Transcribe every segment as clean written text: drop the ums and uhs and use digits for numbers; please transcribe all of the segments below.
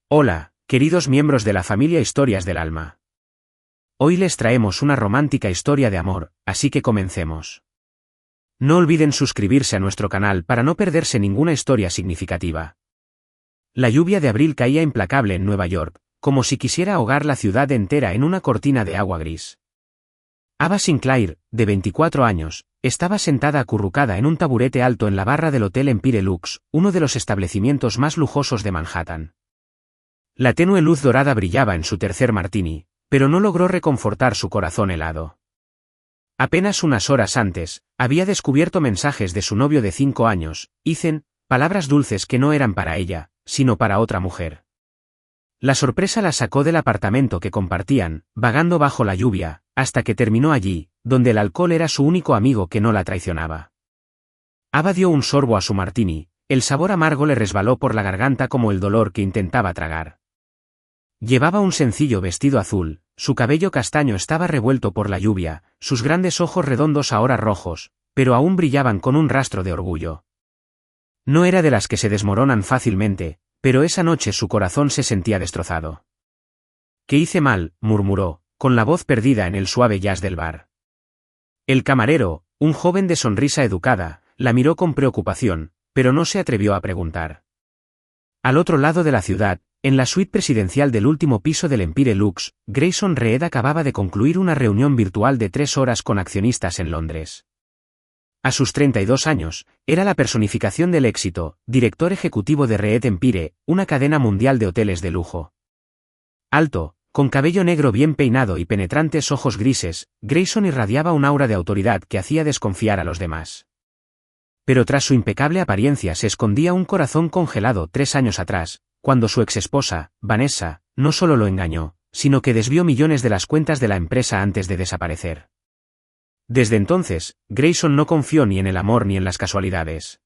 Hola, queridos miembros de la familia Historias del Alma. Hoy les traemos una romántica historia de amor, así que comencemos. No olviden suscribirse a nuestro canal para no perderse ninguna historia significativa. La lluvia de abril caía implacable en Nueva York, como si quisiera ahogar la ciudad entera en una cortina de agua gris. Ava Sinclair, de 24 años, estaba sentada acurrucada en un taburete alto en la barra del Hotel Empire Lux, uno de los establecimientos más lujosos de Manhattan. La tenue luz dorada brillaba en su tercer martini, pero no logró reconfortar su corazón helado. Apenas unas horas antes, había descubierto mensajes de su novio de 5 años, Ethan, palabras dulces que no eran para ella, sino para otra mujer. La sorpresa la sacó del apartamento que compartían, vagando bajo la lluvia, hasta que terminó allí, donde el alcohol era su único amigo que no la traicionaba. Ava dio un sorbo a su martini, el sabor amargo le resbaló por la garganta como el dolor que intentaba tragar. Llevaba un sencillo vestido azul, su cabello castaño estaba revuelto por la lluvia, sus grandes ojos redondos ahora rojos, pero aún brillaban con un rastro de orgullo. No era de las que se desmoronan fácilmente, pero esa noche su corazón se sentía destrozado. «¿Qué hice mal?», murmuró, con la voz perdida en el suave jazz del bar. El camarero, un joven de sonrisa educada, la miró con preocupación, pero no se atrevió a preguntar. Al otro lado de la ciudad, en la suite presidencial del último piso del Empire Lux, Grayson Reed acababa de concluir una reunión virtual de 3 horas con accionistas en Londres. A sus 32 años, era la personificación del éxito, director ejecutivo de Reed Empire, una cadena mundial de hoteles de lujo. Alto, con cabello negro bien peinado y penetrantes ojos grises, Grayson irradiaba un aura de autoridad que hacía desconfiar a los demás. Pero tras su impecable apariencia se escondía un corazón congelado 3 años atrás, cuando su exesposa, Vanessa, no solo lo engañó, sino que desvió millones de las cuentas de la empresa antes de desaparecer. Desde entonces, Grayson no confió ni en el amor ni en las casualidades.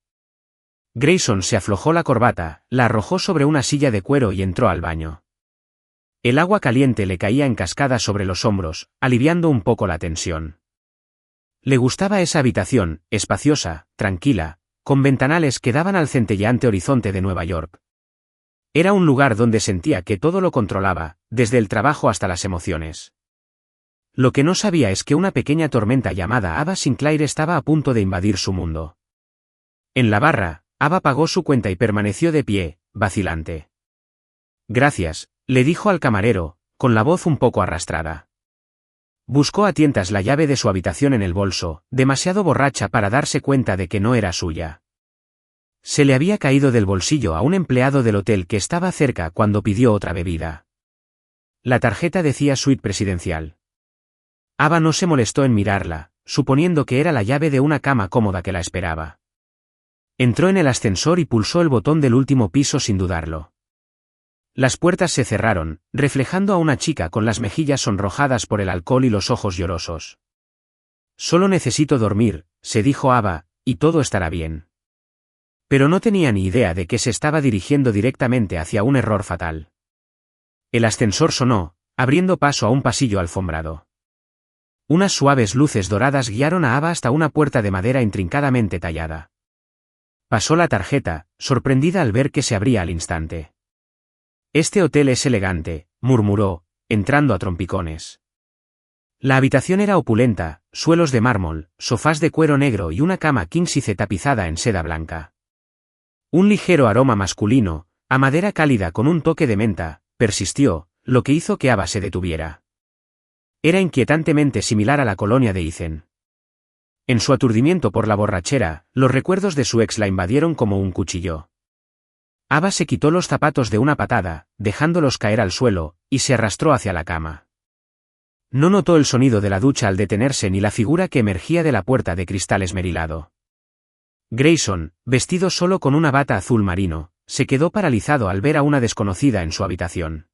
Grayson se aflojó la corbata, la arrojó sobre una silla de cuero y entró al baño. El agua caliente le caía en cascada sobre los hombros, aliviando un poco la tensión. Le gustaba esa habitación, espaciosa, tranquila, con ventanales que daban al centelleante horizonte de Nueva York. Era un lugar donde sentía que todo lo controlaba, desde el trabajo hasta las emociones. Lo que no sabía es que una pequeña tormenta llamada Ava Sinclair estaba a punto de invadir su mundo. En la barra, Ava pagó su cuenta y permaneció de pie, vacilante. «Gracias», le dijo al camarero, con la voz un poco arrastrada. Buscó a tientas la llave de su habitación en el bolso, demasiado borracha para darse cuenta de que no era suya. Se le había caído del bolsillo a un empleado del hotel que estaba cerca cuando pidió otra bebida. La tarjeta decía suite presidencial. Ava no se molestó en mirarla, suponiendo que era la llave de una cama cómoda que la esperaba. Entró en el ascensor y pulsó el botón del último piso sin dudarlo. Las puertas se cerraron, reflejando a una chica con las mejillas sonrojadas por el alcohol y los ojos llorosos. «Solo necesito dormir», se dijo Ava, «y todo estará bien». Pero no tenía ni idea de que se estaba dirigiendo directamente hacia un error fatal. El ascensor sonó, abriendo paso a un pasillo alfombrado. Unas suaves luces doradas guiaron a Ava hasta una puerta de madera intrincadamente tallada. Pasó la tarjeta, sorprendida al ver que se abría al instante. «Este hotel es elegante», murmuró, entrando a trompicones. La habitación era opulenta, suelos de mármol, sofás de cuero negro y una cama king size tapizada en seda blanca. Un ligero aroma masculino, a madera cálida con un toque de menta, persistió, lo que hizo que Ava se detuviera. Era inquietantemente similar a la colonia de Ethan. En su aturdimiento por la borrachera, los recuerdos de su ex la invadieron como un cuchillo. Ava se quitó los zapatos de una patada, dejándolos caer al suelo, y se arrastró hacia la cama. No notó el sonido de la ducha al detenerse ni la figura que emergía de la puerta de cristal esmerilado. Grayson, vestido solo con una bata azul marino, se quedó paralizado al ver a una desconocida en su habitación.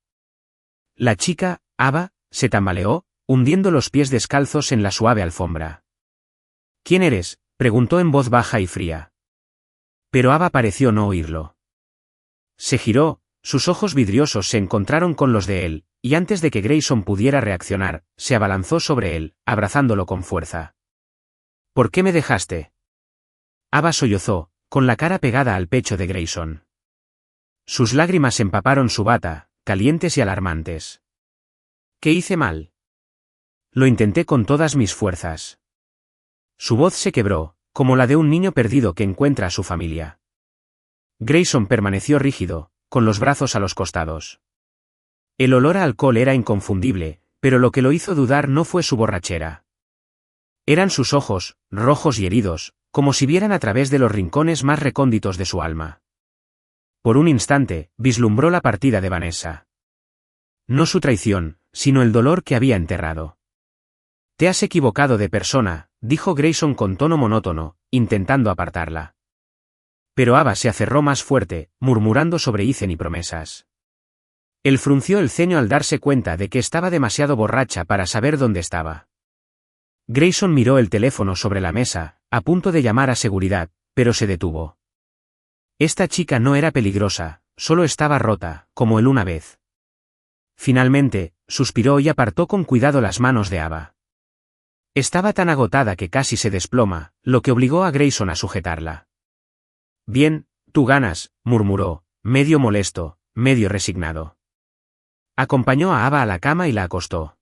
La chica, Ava, se tambaleó, hundiendo los pies descalzos en la suave alfombra. «¿Quién eres?», preguntó en voz baja y fría. Pero Ava pareció no oírlo. Se giró, sus ojos vidriosos se encontraron con los de él, y antes de que Grayson pudiera reaccionar, se abalanzó sobre él, abrazándolo con fuerza. «¿Por qué me dejaste?». Ava sollozó, con la cara pegada al pecho de Grayson. Sus lágrimas empaparon su bata, calientes y alarmantes. ¿Qué hice mal? Lo intenté con todas mis fuerzas. Su voz se quebró, como la de un niño perdido que encuentra a su familia. Grayson permaneció rígido, con los brazos a los costados. El olor a alcohol era inconfundible, pero lo que lo hizo dudar no fue su borrachera. Eran sus ojos, rojos y heridos, como si vieran a través de los rincones más recónditos de su alma. Por un instante, vislumbró la partida de Vanessa. No su traición, sino el dolor que había enterrado. «Te has equivocado de persona», dijo Grayson con tono monótono, intentando apartarla. Pero Ava se aferró más fuerte, murmurando sobre Ethan y promesas. Él frunció el ceño al darse cuenta de que estaba demasiado borracha para saber dónde estaba. Grayson miró el teléfono sobre la mesa, a punto de llamar a seguridad, pero se detuvo. Esta chica no era peligrosa, solo estaba rota, como él una vez. Finalmente, suspiró y apartó con cuidado las manos de Ava. Estaba tan agotada que casi se desploma, lo que obligó a Grayson a sujetarla. «Bien, tú ganas», murmuró, medio molesto, medio resignado. Acompañó a Ava a la cama y la acostó.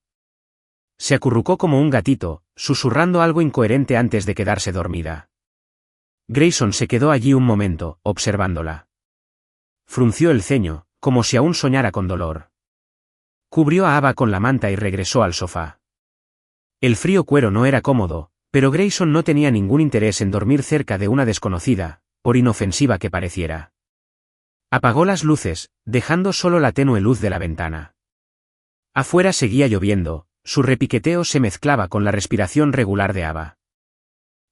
Se acurrucó como un gatito, susurrando algo incoherente antes de quedarse dormida. Grayson se quedó allí un momento, observándola. Frunció el ceño, como si aún soñara con dolor. Cubrió a Ava con la manta y regresó al sofá. El frío cuero no era cómodo, pero Grayson no tenía ningún interés en dormir cerca de una desconocida, por inofensiva que pareciera. Apagó las luces, dejando solo la tenue luz de la ventana. Afuera seguía lloviendo, su repiqueteo se mezclaba con la respiración regular de Ava.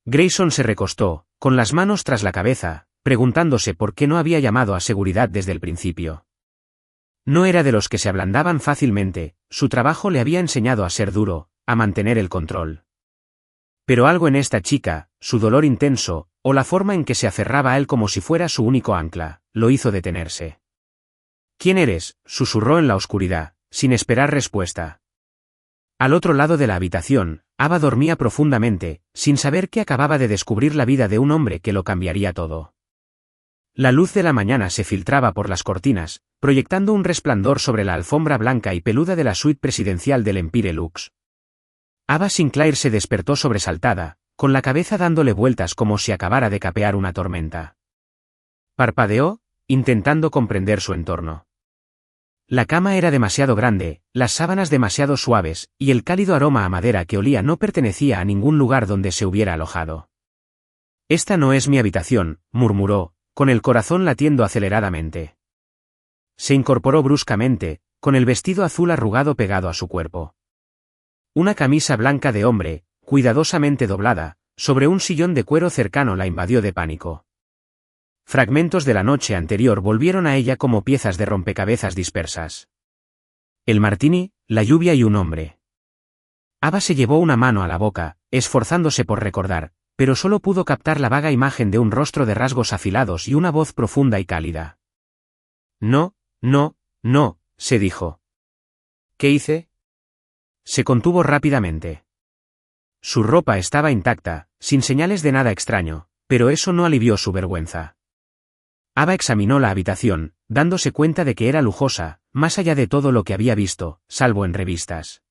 Grayson se recostó, con las manos tras la cabeza, preguntándose por qué no había llamado a seguridad desde el principio. No era de los que se ablandaban fácilmente, su trabajo le había enseñado a ser duro, a mantener el control. Pero algo en esta chica, su dolor intenso, o la forma en que se aferraba a él como si fuera su único ancla, lo hizo detenerse. «¿Quién eres?», susurró en la oscuridad, sin esperar respuesta. Al otro lado de la habitación, Ava dormía profundamente, sin saber que acababa de descubrir la vida de un hombre que lo cambiaría todo. La luz de la mañana se filtraba por las cortinas, proyectando un resplandor sobre la alfombra blanca y peluda de la suite presidencial del Empire Lux. Ava Sinclair se despertó sobresaltada, con la cabeza dándole vueltas como si acabara de capear una tormenta. Parpadeó, intentando comprender su entorno. La cama era demasiado grande, las sábanas demasiado suaves, y el cálido aroma a madera que olía no pertenecía a ningún lugar donde se hubiera alojado. «Esta no es mi habitación», murmuró, con el corazón latiendo aceleradamente. Se incorporó bruscamente, con el vestido azul arrugado pegado a su cuerpo. Una camisa blanca de hombre, cuidadosamente doblada, sobre un sillón de cuero cercano la invadió de pánico. Fragmentos de la noche anterior volvieron a ella como piezas de rompecabezas dispersas. El martini, la lluvia y un hombre. Ava se llevó una mano a la boca, esforzándose por recordar, pero solo pudo captar la vaga imagen de un rostro de rasgos afilados y una voz profunda y cálida. «No, no, no», se dijo. «¿Qué hice?». Se contuvo rápidamente. Su ropa estaba intacta, sin señales de nada extraño, pero eso no alivió su vergüenza. Ava examinó la habitación, dándose cuenta de que era lujosa, más allá de todo lo que había visto, salvo en revistas.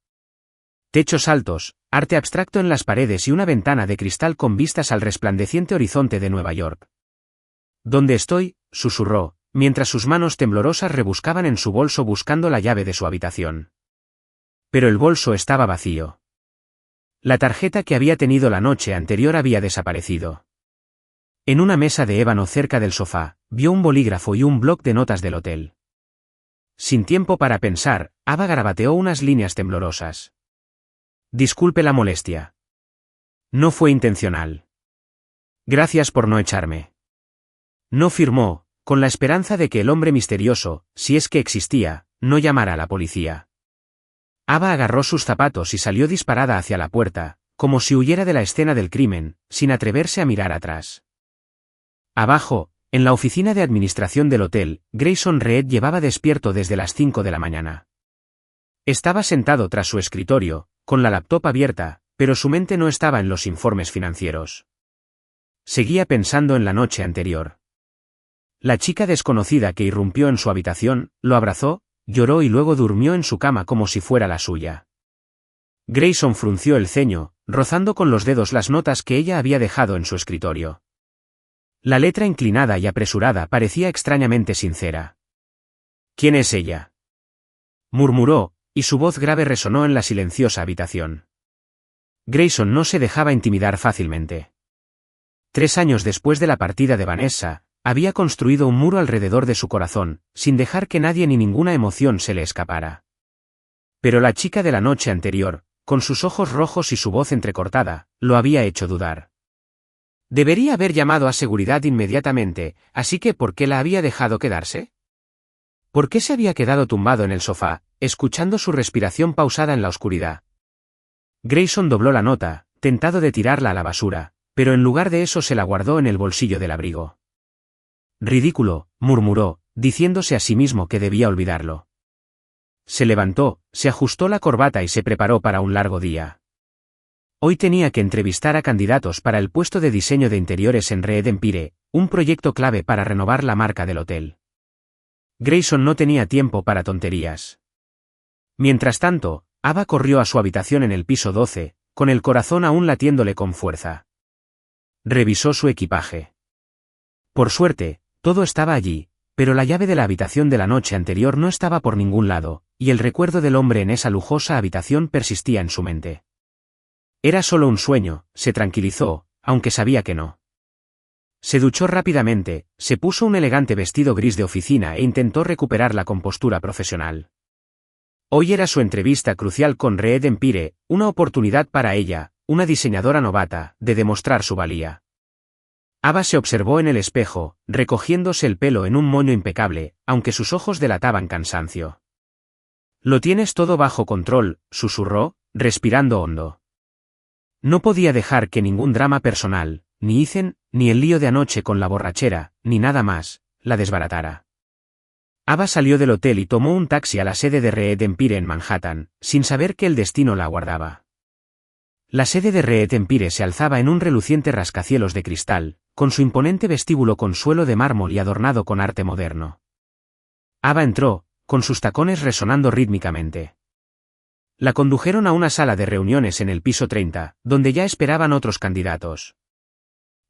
Techos altos, arte abstracto en las paredes y una ventana de cristal con vistas al resplandeciente horizonte de Nueva York. «¿Dónde estoy?», susurró, mientras sus manos temblorosas rebuscaban en su bolso buscando la llave de su habitación. Pero el bolso estaba vacío. La tarjeta que había tenido la noche anterior había desaparecido. En una mesa de ébano cerca del sofá, vio un bolígrafo y un bloc de notas del hotel. Sin tiempo para pensar, Ava garabateó unas líneas temblorosas. «Disculpe la molestia. No fue intencional. Gracias por no echarme». No firmó, con la esperanza de que el hombre misterioso, si es que existía, no llamara a la policía. Ava agarró sus zapatos y salió disparada hacia la puerta, como si huyera de la escena del crimen, sin atreverse a mirar atrás. Abajo, en la oficina de administración del hotel, Grayson Reed llevaba despierto desde las 5 de la mañana. Estaba sentado tras su escritorio, con la laptop abierta, pero su mente no estaba en los informes financieros. Seguía pensando en la noche anterior. La chica desconocida que irrumpió en su habitación, lo abrazó, lloró y luego durmió en su cama como si fuera la suya. Grayson frunció el ceño, rozando con los dedos las notas que ella había dejado en su escritorio. La letra inclinada y apresurada parecía extrañamente sincera. «¿Quién es ella?», murmuró, y su voz grave resonó en la silenciosa habitación. Grayson no se dejaba intimidar fácilmente. 3 años después de la partida de Vanessa, había construido un muro alrededor de su corazón, sin dejar que nadie ni ninguna emoción se le escapara. Pero la chica de la noche anterior, con sus ojos rojos y su voz entrecortada, lo había hecho dudar. Debería haber llamado a seguridad inmediatamente, así que ¿por qué la había dejado quedarse? ¿Por qué se había quedado tumbado en el sofá, escuchando su respiración pausada en la oscuridad? Grayson dobló la nota, tentado de tirarla a la basura, pero en lugar de eso se la guardó en el bolsillo del abrigo. «Ridículo», murmuró, diciéndose a sí mismo que debía olvidarlo. Se levantó, se ajustó la corbata y se preparó para un largo día. Hoy tenía que entrevistar a candidatos para el puesto de diseño de interiores en Red Empire, un proyecto clave para renovar la marca del hotel. Grayson no tenía tiempo para tonterías. Mientras tanto, Ava corrió a su habitación en el piso 12, con el corazón aún latiéndole con fuerza. Revisó su equipaje. Por suerte, todo estaba allí, pero la llave de la habitación de la noche anterior no estaba por ningún lado, y el recuerdo del hombre en esa lujosa habitación persistía en su mente. Era solo un sueño, se tranquilizó, aunque sabía que no. Se duchó rápidamente, se puso un elegante vestido gris de oficina e intentó recuperar la compostura profesional. Hoy era su entrevista crucial con Red Empire, una oportunidad para ella, una diseñadora novata, de demostrar su valía. Ava se observó en el espejo, recogiéndose el pelo en un moño impecable, aunque sus ojos delataban cansancio. «Lo tienes todo bajo control», susurró, respirando hondo. No podía dejar que ningún drama personal, ni Ethan, ni el lío de anoche con la borrachera, ni nada más, la desbaratara. Ava salió del hotel y tomó un taxi a la sede de Red Empire en Manhattan, sin saber que el destino la aguardaba. La sede de Red Empire se alzaba en un reluciente rascacielos de cristal, con su imponente vestíbulo con suelo de mármol y adornado con arte moderno. Ava entró, con sus tacones resonando rítmicamente. La condujeron a una sala de reuniones en el piso 30, donde ya esperaban otros candidatos.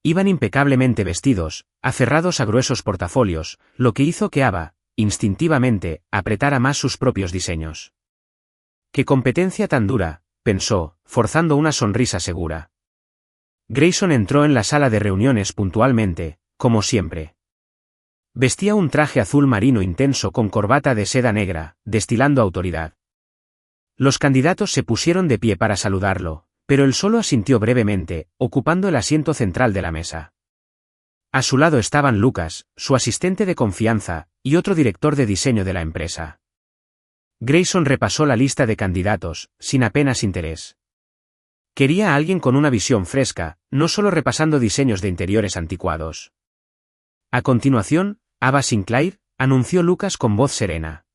Iban impecablemente vestidos, aferrados a gruesos portafolios, lo que hizo que Ava, instintivamente, apretara más sus propios diseños. «¡Qué competencia tan dura!», pensó, forzando una sonrisa segura. Grayson entró en la sala de reuniones puntualmente, como siempre. Vestía un traje azul marino intenso con corbata de seda negra, destilando autoridad. Los candidatos se pusieron de pie para saludarlo, pero él solo asintió brevemente, ocupando el asiento central de la mesa. A su lado estaban Lucas, su asistente de confianza, y otro director de diseño de la empresa. Grayson repasó la lista de candidatos, sin apenas interés. Quería a alguien con una visión fresca, no solo repasando diseños de interiores anticuados. A continuación, Ava Sinclair, anunció Lucas con voz serena.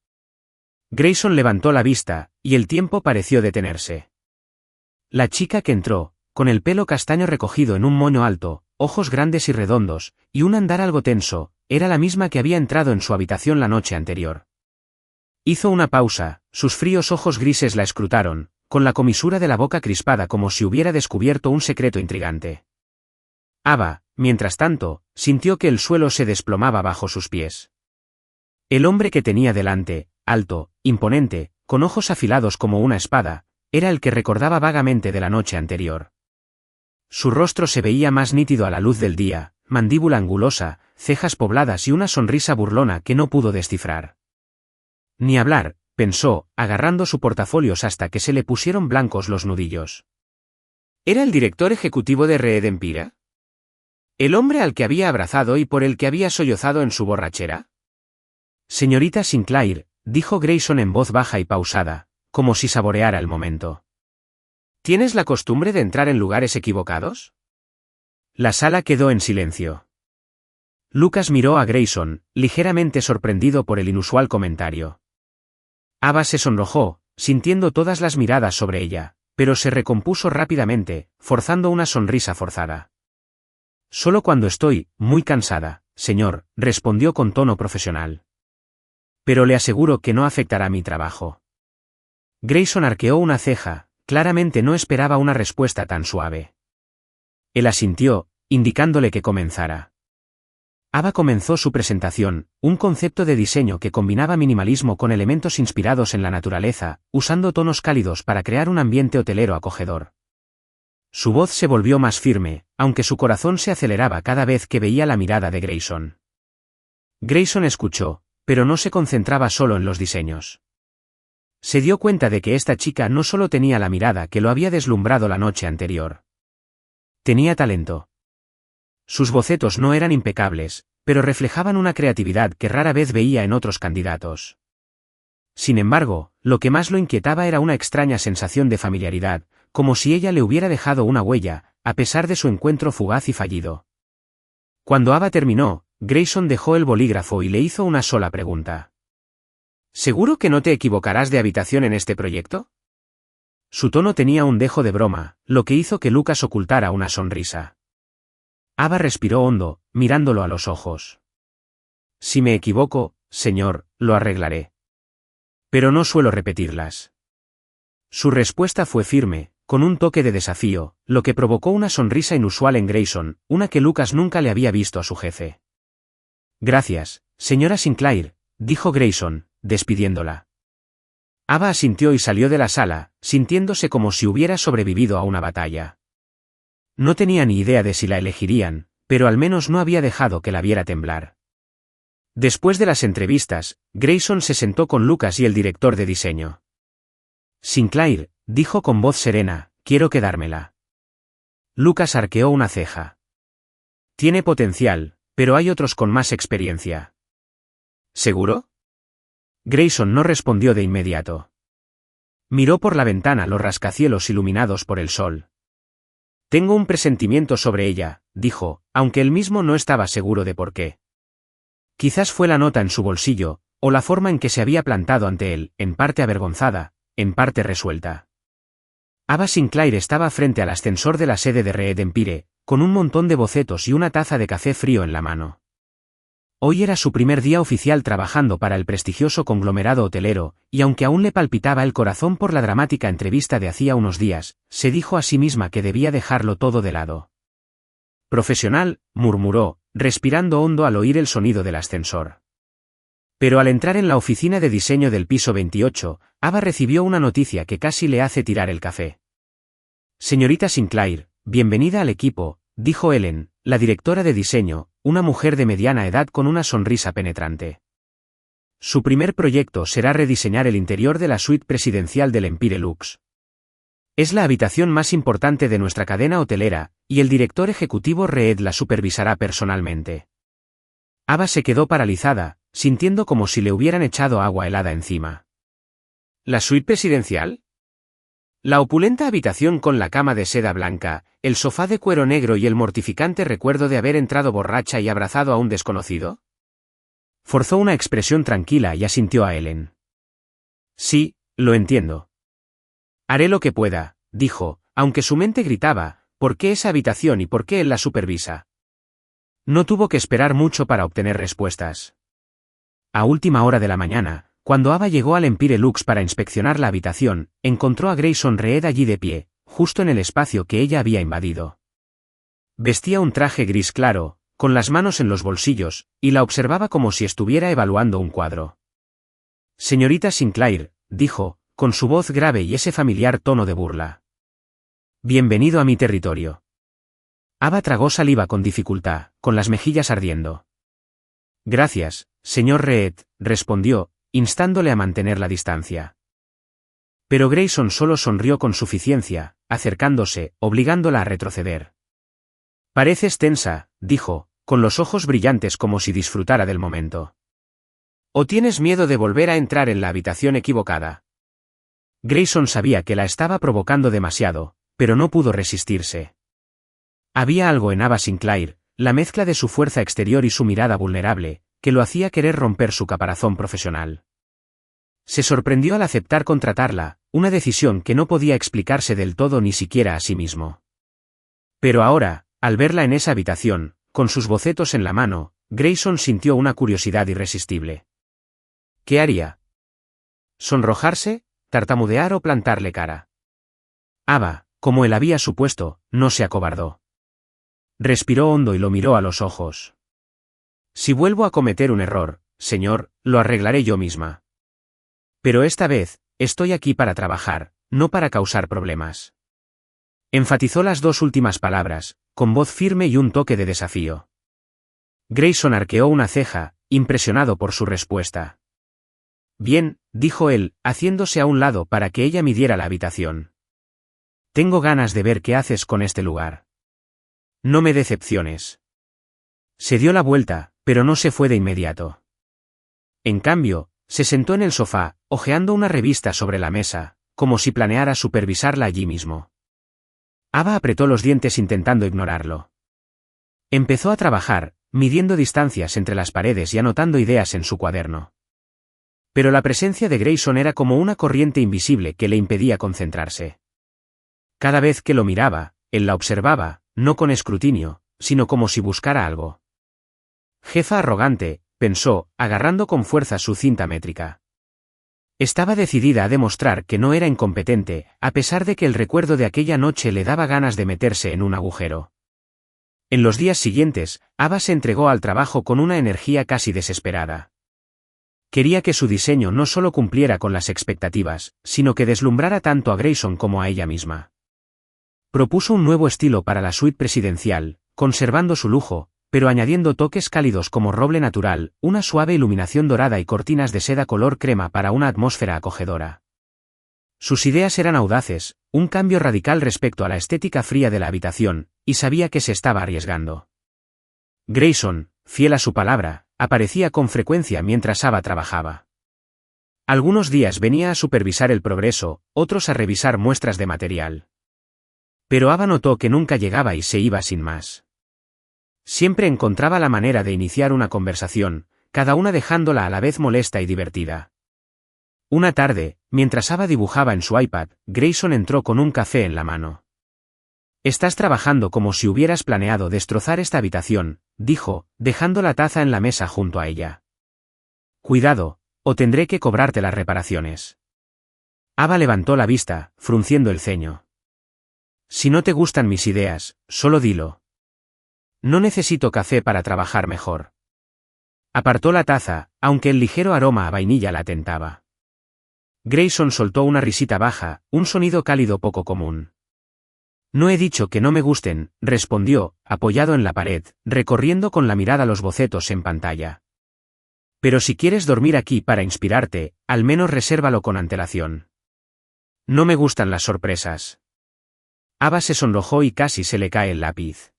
Grayson levantó la vista, y el tiempo pareció detenerse. La chica que entró, con el pelo castaño recogido en un moño alto, ojos grandes y redondos, y un andar algo tenso, era la misma que había entrado en su habitación la noche anterior. Hizo una pausa, sus fríos ojos grises la escrutaron, con la comisura de la boca crispada como si hubiera descubierto un secreto intrigante. Ava, mientras tanto, sintió que el suelo se desplomaba bajo sus pies. El hombre que tenía delante, alto, imponente, con ojos afilados como una espada, era el que recordaba vagamente de la noche anterior. Su rostro se veía más nítido a la luz del día, mandíbula angulosa, cejas pobladas y una sonrisa burlona que no pudo descifrar. Ni hablar, pensó, agarrando su portafolios hasta que se le pusieron blancos los nudillos. ¿Era el director ejecutivo de Red Empire? ¿El hombre al que había abrazado y por el que había sollozado en su borrachera? Señorita Sinclair, dijo Grayson en voz baja y pausada, como si saboreara el momento. ¿Tienes la costumbre de entrar en lugares equivocados? La sala quedó en silencio. Lucas miró a Grayson, ligeramente sorprendido por el inusual comentario. Ava se sonrojó, sintiendo todas las miradas sobre ella, pero se recompuso rápidamente, forzando una sonrisa forzada. «Solo cuando estoy muy cansada», señor, respondió con tono profesional. Pero le aseguro que no afectará mi trabajo. Grayson arqueó una ceja, claramente no esperaba una respuesta tan suave. Él asintió, indicándole que comenzara. Ava comenzó su presentación, un concepto de diseño que combinaba minimalismo con elementos inspirados en la naturaleza, usando tonos cálidos para crear un ambiente hotelero acogedor. Su voz se volvió más firme, aunque su corazón se aceleraba cada vez que veía la mirada de Grayson. Grayson escuchó, pero no se concentraba solo en los diseños. Se dio cuenta de que esta chica no solo tenía la mirada que lo había deslumbrado la noche anterior. Tenía talento. Sus bocetos no eran impecables, pero reflejaban una creatividad que rara vez veía en otros candidatos. Sin embargo, lo que más lo inquietaba era una extraña sensación de familiaridad, como si ella le hubiera dejado una huella, a pesar de su encuentro fugaz y fallido. Cuando Ava terminó, Grayson dejó el bolígrafo y le hizo una sola pregunta. ¿Seguro que no te equivocarás de habitación en este proyecto? Su tono tenía un dejo de broma, lo que hizo que Lucas ocultara una sonrisa. Ava respiró hondo, mirándolo a los ojos. Si me equivoco, señor, lo arreglaré. Pero no suelo repetirlas. Su respuesta fue firme, con un toque de desafío, lo que provocó una sonrisa inusual en Grayson, una que Lucas nunca le había visto a su jefe. Gracias, señora Sinclair, dijo Grayson, despidiéndola. Ava asintió y salió de la sala, sintiéndose como si hubiera sobrevivido a una batalla. No tenía ni idea de si la elegirían, pero al menos no había dejado que la viera temblar. Después de las entrevistas, Grayson se sentó con Lucas y el director de diseño. Sinclair, dijo con voz serena, quiero quedármela. Lucas arqueó una ceja. Tiene potencial, pero hay otros con más experiencia. ¿Seguro? Grayson no respondió de inmediato. Miró por la ventana los rascacielos iluminados por el sol. Tengo un presentimiento sobre ella, dijo, aunque él mismo no estaba seguro de por qué. Quizás fue la nota en su bolsillo, o la forma en que se había plantado ante él, en parte avergonzada, en parte resuelta. Ava Sinclair estaba frente al ascensor de la sede de Red Empire, con un montón de bocetos y una taza de café frío en la mano. Hoy era su primer día oficial trabajando para el prestigioso conglomerado hotelero, y aunque aún le palpitaba el corazón por la dramática entrevista de hacía unos días, se dijo a sí misma que debía dejarlo todo de lado. Profesional, murmuró, respirando hondo al oír el sonido del ascensor. Pero al entrar en la oficina de diseño del piso 28, Ava recibió una noticia que casi le hace tirar el café. Señorita Sinclair, bienvenida al equipo, dijo Ellen, la directora de diseño, una mujer de mediana edad con una sonrisa penetrante. Su primer proyecto será rediseñar el interior de la suite presidencial del Empire Lux. Es la habitación más importante de nuestra cadena hotelera, y el director ejecutivo Reed la supervisará personalmente. Ava se quedó paralizada, sintiendo como si le hubieran echado agua helada encima. ¿La suite presidencial? La opulenta habitación con la cama de seda blanca, el sofá de cuero negro y el mortificante recuerdo de haber entrado borracha y abrazado a un desconocido. Forzó una expresión tranquila y asintió a Ellen. Sí, lo entiendo. Haré lo que pueda, dijo, aunque su mente gritaba, ¿por qué esa habitación y por qué él la supervisa? No tuvo que esperar mucho para obtener respuestas. A última hora de la mañana, cuando Ava llegó al Empire Lux para inspeccionar la habitación, encontró a Grayson Reed allí de pie, justo en el espacio que ella había invadido. Vestía un traje gris claro, con las manos en los bolsillos, y la observaba como si estuviera evaluando un cuadro. Señorita Sinclair, dijo, con su voz grave y ese familiar tono de burla. Bienvenido a mi territorio. Ava tragó saliva con dificultad, con las mejillas ardiendo. Gracias, señor Reed, respondió, instándole a mantener la distancia. Pero Grayson solo sonrió con suficiencia, acercándose, obligándola a retroceder. Pareces tensa, dijo, con los ojos brillantes como si disfrutara del momento. ¿O tienes miedo de volver a entrar en la habitación equivocada? Grayson sabía que la estaba provocando demasiado, pero no pudo resistirse. Había algo en Ava Sinclair, la mezcla de su fuerza exterior y su mirada vulnerable, que lo hacía querer romper su caparazón profesional. Se sorprendió al aceptar contratarla, una decisión que no podía explicarse del todo ni siquiera a sí mismo. Pero ahora, al verla en esa habitación, con sus bocetos en la mano, Grayson sintió una curiosidad irresistible. ¿Qué haría? ¿Sonrojarse, tartamudear o plantarle cara? Ava, como él había supuesto, no se acobardó. Respiró hondo y lo miró a los ojos. Si vuelvo a cometer un error, señor, lo arreglaré yo misma. Pero esta vez, estoy aquí para trabajar, no para causar problemas. Enfatizó las dos últimas palabras, con voz firme y un toque de desafío. Grayson arqueó una ceja, impresionado por su respuesta. Bien, dijo él, haciéndose a un lado para que ella midiera la habitación. Tengo ganas de ver qué haces con este lugar. No me decepciones. Se dio la vuelta, pero no se fue de inmediato. En cambio, se sentó en el sofá, hojeando una revista sobre la mesa, como si planeara supervisarla allí mismo. Ava apretó los dientes intentando ignorarlo. Empezó a trabajar, midiendo distancias entre las paredes y anotando ideas en su cuaderno. Pero la presencia de Grayson era como una corriente invisible que le impedía concentrarse. Cada vez que lo miraba, él la observaba, no con escrutinio, sino como si buscara algo. Jefa arrogante, pensó, agarrando con fuerza su cinta métrica. Estaba decidida a demostrar que no era incompetente, a pesar de que el recuerdo de aquella noche le daba ganas de meterse en un agujero. En los días siguientes, Ava se entregó al trabajo con una energía casi desesperada. Quería que su diseño no solo cumpliera con las expectativas, sino que deslumbrara tanto a Grayson como a ella misma. Propuso un nuevo estilo para la suite presidencial, conservando su lujo, pero añadiendo toques cálidos como roble natural, una suave iluminación dorada y cortinas de seda color crema para una atmósfera acogedora. Sus ideas eran audaces, un cambio radical respecto a la estética fría de la habitación, y sabía que se estaba arriesgando. Grayson, fiel a su palabra, aparecía con frecuencia mientras Ava trabajaba. Algunos días venía a supervisar el progreso, otros a revisar muestras de material. Pero Ava notó que nunca llegaba y se iba sin más. Siempre encontraba la manera de iniciar una conversación, cada una dejándola a la vez molesta y divertida. Una tarde, mientras Ava dibujaba en su iPad, Grayson entró con un café en la mano. «Estás trabajando como si hubieras planeado destrozar esta habitación», dijo, dejando la taza en la mesa junto a ella. «Cuidado, o tendré que cobrarte las reparaciones». Ava levantó la vista, frunciendo el ceño. «Si no te gustan mis ideas, solo dilo. No necesito café para trabajar mejor». Apartó la taza, aunque el ligero aroma a vainilla la tentaba. Grayson soltó una risita baja, un sonido cálido poco común. «No he dicho que no me gusten», respondió, apoyado en la pared, recorriendo con la mirada los bocetos en pantalla. «Pero si quieres dormir aquí para inspirarte, al menos resérvalo con antelación. No me gustan las sorpresas». Ava se sonrojó y casi se le cae el lápiz.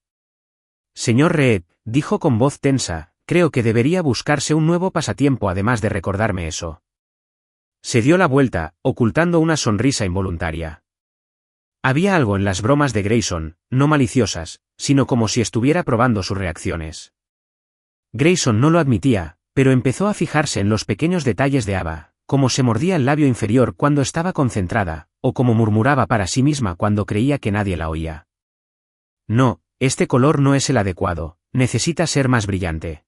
«Señor Reed», dijo con voz tensa, «creo que debería buscarse un nuevo pasatiempo además de recordarme eso». Se dio la vuelta, ocultando una sonrisa involuntaria. Había algo en las bromas de Grayson, no maliciosas, sino como si estuviera probando sus reacciones. Grayson no lo admitía, pero empezó a fijarse en los pequeños detalles de Ava, como se mordía el labio inferior cuando estaba concentrada, o como murmuraba para sí misma cuando creía que nadie la oía. «No, este color no es el adecuado, necesita ser más brillante».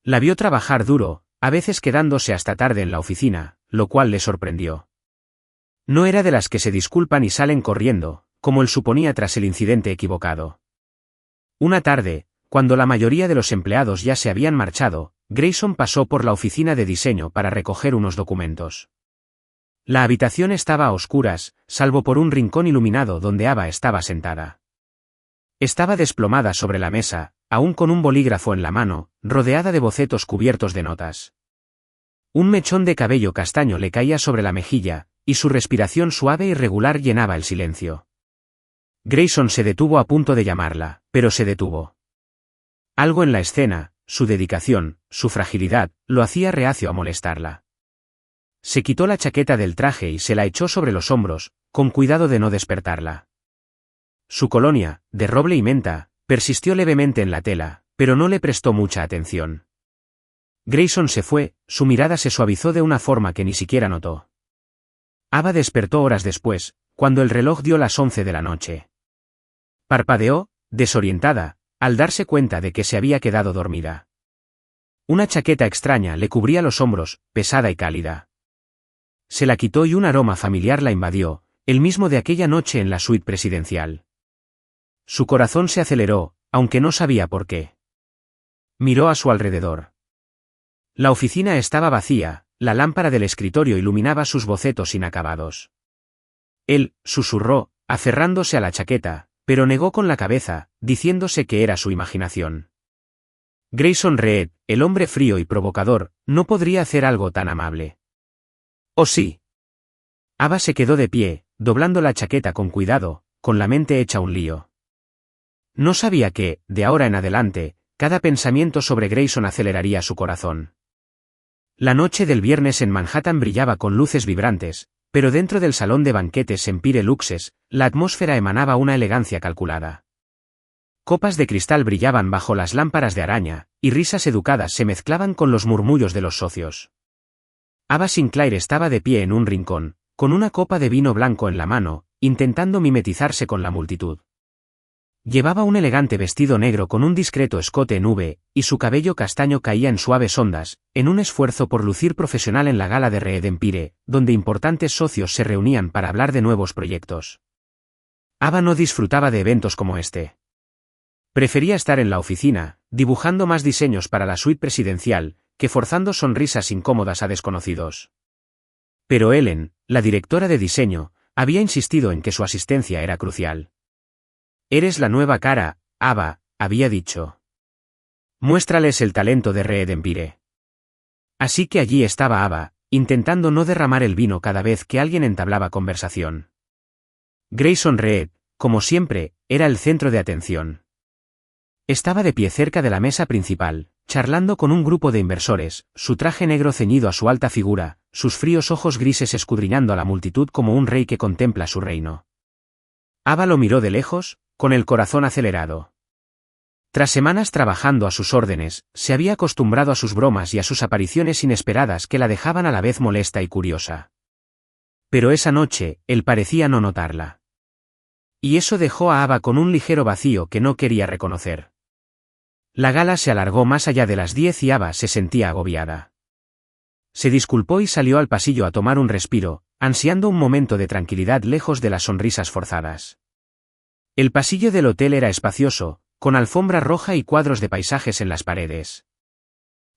La vio trabajar duro, a veces quedándose hasta tarde en la oficina, lo cual le sorprendió. No era de las que se disculpan y salen corriendo, como él suponía tras el incidente equivocado. Una tarde, cuando la mayoría de los empleados ya se habían marchado, Grayson pasó por la oficina de diseño para recoger unos documentos. La habitación estaba a oscuras, salvo por un rincón iluminado donde Ava estaba sentada. Estaba desplomada sobre la mesa, aún con un bolígrafo en la mano, rodeada de bocetos cubiertos de notas. Un mechón de cabello castaño le caía sobre la mejilla, y su respiración suave y regular llenaba el silencio. Grayson se detuvo a punto de llamarla, pero se detuvo. Algo en la escena, su dedicación, su fragilidad, lo hacía reacio a molestarla. Se quitó la chaqueta del traje y se la echó sobre los hombros, con cuidado de no despertarla. Su colonia, de roble y menta, persistió levemente en la tela, pero no le prestó mucha atención. Grayson se fue, su mirada se suavizó de una forma que ni siquiera notó. Ava despertó horas después, cuando el reloj dio las 11 de la noche. Parpadeó, desorientada, al darse cuenta de que se había quedado dormida. Una chaqueta extraña le cubría los hombros, pesada y cálida. Se la quitó y un aroma familiar la invadió, el mismo de aquella noche en la suite presidencial. Su corazón se aceleró, aunque no sabía por qué. Miró a su alrededor. La oficina estaba vacía, la lámpara del escritorio iluminaba sus bocetos inacabados. Él, susurró, aferrándose a la chaqueta, pero negó con la cabeza, diciéndose que era su imaginación. Grayson Reed, el hombre frío y provocador, no podría hacer algo tan amable. ¿Oh sí? Ava se quedó de pie, doblando la chaqueta con cuidado, con la mente hecha un lío. No sabía que, de ahora en adelante, cada pensamiento sobre Grayson aceleraría su corazón. La noche del viernes en Manhattan brillaba con luces vibrantes, pero dentro del salón de banquetes Empire Luxes, la atmósfera emanaba una elegancia calculada. Copas de cristal brillaban bajo las lámparas de araña, y risas educadas se mezclaban con los murmullos de los socios. Ava Sinclair estaba de pie en un rincón, con una copa de vino blanco en la mano, intentando mimetizarse con la multitud. Llevaba un elegante vestido negro con un discreto escote en V, y su cabello castaño caía en suaves ondas, en un esfuerzo por lucir profesional en la gala de Reed Empire, donde importantes socios se reunían para hablar de nuevos proyectos. Ava no disfrutaba de eventos como este. Prefería estar en la oficina, dibujando más diseños para la suite presidencial, que forzando sonrisas incómodas a desconocidos. Pero Ellen, la directora de diseño, había insistido en que su asistencia era crucial. «Eres la nueva cara, Ava», había dicho. «Muéstrales el talento de Reed Empire». Así que allí estaba Ava, intentando no derramar el vino cada vez que alguien entablaba conversación. Grayson Reed, como siempre, era el centro de atención. Estaba de pie cerca de la mesa principal, charlando con un grupo de inversores, su traje negro ceñido a su alta figura, sus fríos ojos grises escudriñando a la multitud como un rey que contempla su reino. Ava lo miró de lejos, con el corazón acelerado. Tras semanas trabajando a sus órdenes, se había acostumbrado a sus bromas y a sus apariciones inesperadas que la dejaban a la vez molesta y curiosa. Pero esa noche, él parecía no notarla. Y eso dejó a Ava con un ligero vacío que no quería reconocer. La gala se alargó más allá de las 10 y Ava se sentía agobiada. Se disculpó y salió al pasillo a tomar un respiro, ansiando un momento de tranquilidad lejos de las sonrisas forzadas. El pasillo del hotel era espacioso, con alfombra roja y cuadros de paisajes en las paredes.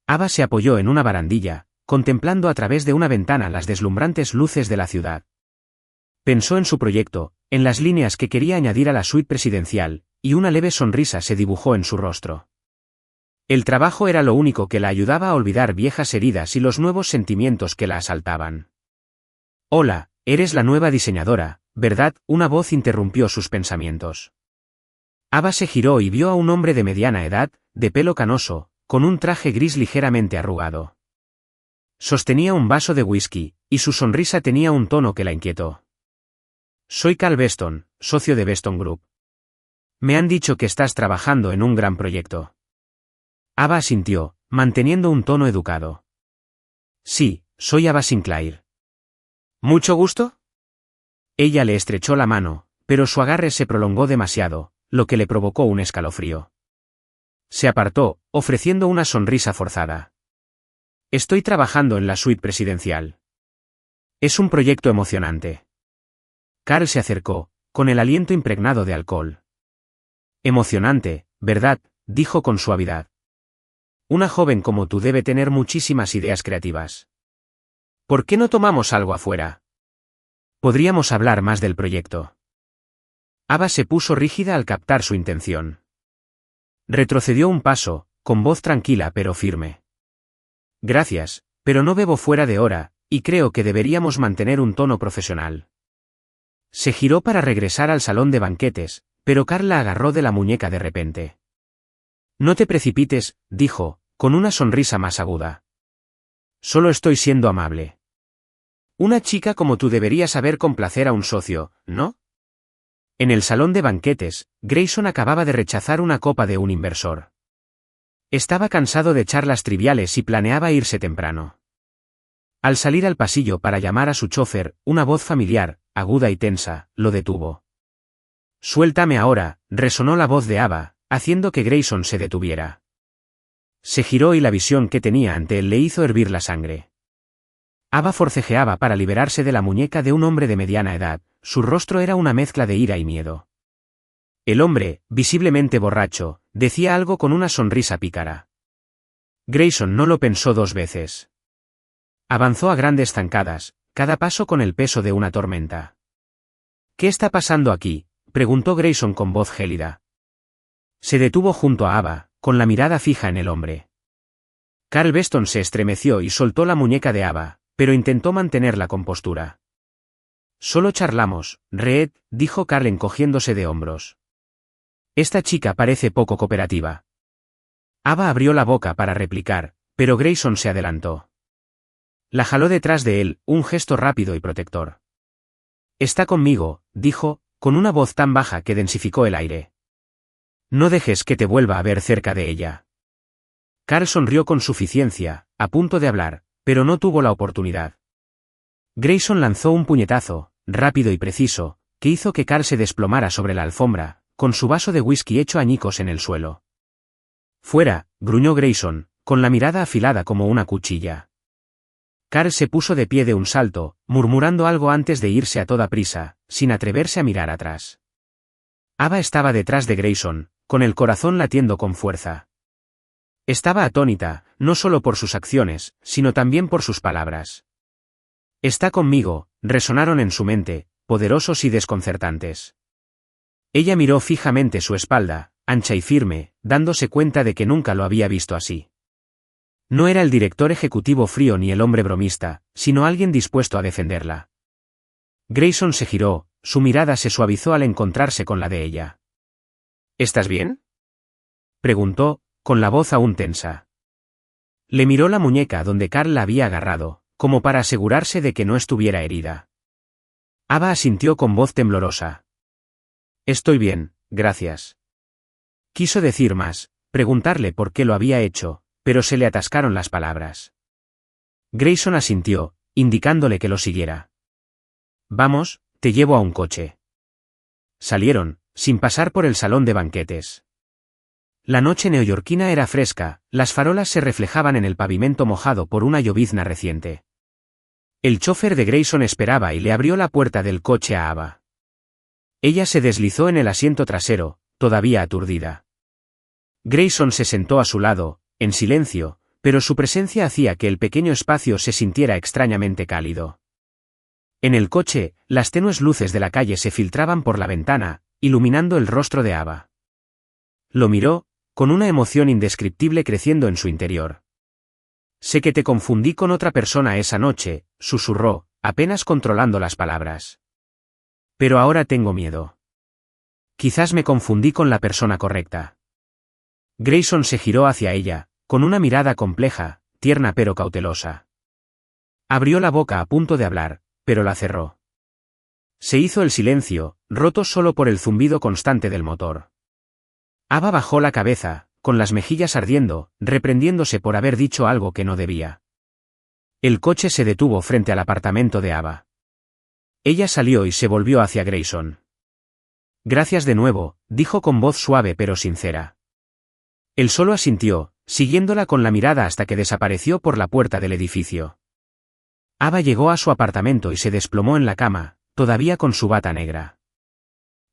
Ava se apoyó en una barandilla, contemplando a través de una ventana las deslumbrantes luces de la ciudad. Pensó en su proyecto, en las líneas que quería añadir a la suite presidencial, y una leve sonrisa se dibujó en su rostro. El trabajo era lo único que la ayudaba a olvidar viejas heridas y los nuevos sentimientos que la asaltaban. «Hola, eres la nueva diseñadora, ¿verdad?», una voz interrumpió sus pensamientos. Ava se giró y vio a un hombre de mediana edad, de pelo canoso, con un traje gris ligeramente arrugado. Sostenía un vaso de whisky, y su sonrisa tenía un tono que la inquietó. «Soy Cal Beston, socio de Beston Group. Me han dicho que estás trabajando en un gran proyecto». Ava asintió, manteniendo un tono educado. «Sí, soy Ava Sinclair». «¿Mucho gusto?» Ella le estrechó la mano, pero su agarre se prolongó demasiado, lo que le provocó un escalofrío. Se apartó, ofreciendo una sonrisa forzada. «Estoy trabajando en la suite presidencial. Es un proyecto emocionante». Carl se acercó, con el aliento impregnado de alcohol. «Emocionante, ¿verdad?», dijo con suavidad. «Una joven como tú debe tener muchísimas ideas creativas. ¿Por qué no tomamos algo afuera? Podríamos hablar más del proyecto». Ava se puso rígida al captar su intención. Retrocedió un paso, con voz tranquila pero firme. «Gracias, pero no bebo fuera de hora, y creo que deberíamos mantener un tono profesional». Se giró para regresar al salón de banquetes, pero Carl la agarró de la muñeca de repente. «No te precipites», dijo, con una sonrisa más aguda. «Solo estoy siendo amable. Una chica como tú debería saber complacer a un socio, ¿no?» En el salón de banquetes, Grayson acababa de rechazar una copa de un inversor. Estaba cansado de charlas triviales y planeaba irse temprano. Al salir al pasillo para llamar a su chofer, una voz familiar, aguda y tensa, lo detuvo. «Suéltame ahora», resonó la voz de Ava, haciendo que Grayson se detuviera. Se giró y la visión que tenía ante él le hizo hervir la sangre. Ava forcejeaba para liberarse de la muñeca de un hombre de mediana edad, su rostro era una mezcla de ira y miedo. El hombre, visiblemente borracho, decía algo con una sonrisa pícara. Grayson no lo pensó 2 veces. Avanzó a grandes zancadas, cada paso con el peso de una tormenta. ¿Qué está pasando aquí?, preguntó Grayson con voz gélida. Se detuvo junto a Ava, con la mirada fija en el hombre. Carl Beston se estremeció y soltó la muñeca de Ava, pero intentó mantener la compostura. Solo charlamos, Reed, dijo Carl encogiéndose de hombros. Esta chica parece poco cooperativa. Ava abrió la boca para replicar, pero Grayson se adelantó. La jaló detrás de él, un gesto rápido y protector. Está conmigo, dijo, con una voz tan baja que densificó el aire. No dejes que te vuelva a ver cerca de ella. Carl sonrió con suficiencia, a punto de hablar, pero no tuvo la oportunidad. Grayson lanzó un puñetazo, rápido y preciso, que hizo que Carl se desplomara sobre la alfombra, con su vaso de whisky hecho añicos en el suelo. Fuera, gruñó Grayson, con la mirada afilada como una cuchilla. Carl se puso de pie de un salto, murmurando algo antes de irse a toda prisa, sin atreverse a mirar atrás. Ava estaba detrás de Grayson, con el corazón latiendo con fuerza. Estaba atónita, no solo por sus acciones, sino también por sus palabras. Está conmigo, resonaron en su mente, poderosos y desconcertantes. Ella miró fijamente su espalda, ancha y firme, dándose cuenta de que nunca lo había visto así. No era el director ejecutivo frío ni el hombre bromista, sino alguien dispuesto a defenderla. Grayson se giró, su mirada se suavizó al encontrarse con la de ella. ¿Estás bien?, preguntó, con la voz aún tensa. Le miró la muñeca donde Carl la había agarrado, como para asegurarse de que no estuviera herida. Ava asintió con voz temblorosa. Estoy bien, gracias. Quiso decir más, preguntarle por qué lo había hecho, pero se le atascaron las palabras. Grayson asintió, indicándole que lo siguiera. Vamos, te llevo a un coche. Salieron, sin pasar por el salón de banquetes. La noche neoyorquina era fresca, las farolas se reflejaban en el pavimento mojado por una llovizna reciente. El chofer de Grayson esperaba y le abrió la puerta del coche a Ava. Ella se deslizó en el asiento trasero, todavía aturdida. Grayson se sentó a su lado, en silencio, pero su presencia hacía que el pequeño espacio se sintiera extrañamente cálido. En el coche, las tenues luces de la calle se filtraban por la ventana, iluminando el rostro de Ava. Lo miró, con una emoción indescriptible creciendo en su interior. Sé que te confundí con otra persona esa noche, susurró, apenas controlando las palabras. Pero ahora tengo miedo. Quizás me confundí con la persona correcta. Grayson se giró hacia ella, con una mirada compleja, tierna pero cautelosa. Abrió la boca a punto de hablar, pero la cerró. Se hizo el silencio, roto solo por el zumbido constante del motor. Ava bajó la cabeza, con las mejillas ardiendo, reprendiéndose por haber dicho algo que no debía. El coche se detuvo frente al apartamento de Ava. Ella salió y se volvió hacia Grayson. Gracias de nuevo, dijo con voz suave pero sincera. Él solo asintió, siguiéndola con la mirada hasta que desapareció por la puerta del edificio. Ava llegó a su apartamento y se desplomó en la cama, todavía con su bata negra.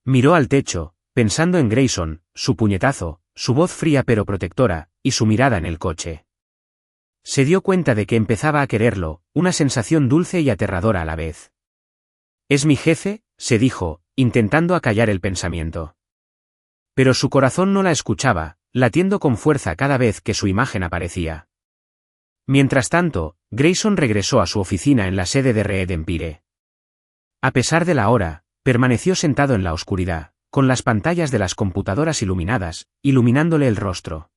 Miró al techo, pensando en Grayson, su puñetazo, su voz fría pero protectora, y su mirada en el coche. Se dio cuenta de que empezaba a quererlo, una sensación dulce y aterradora a la vez. «¿Es mi jefe?», se dijo, intentando acallar el pensamiento. Pero su corazón no la escuchaba, latiendo con fuerza cada vez que su imagen aparecía. Mientras tanto, Grayson regresó a su oficina en la sede de Reed Empire. A pesar de la hora, permaneció sentado en la oscuridad, con las pantallas de las computadoras iluminadas, iluminándole el rostro.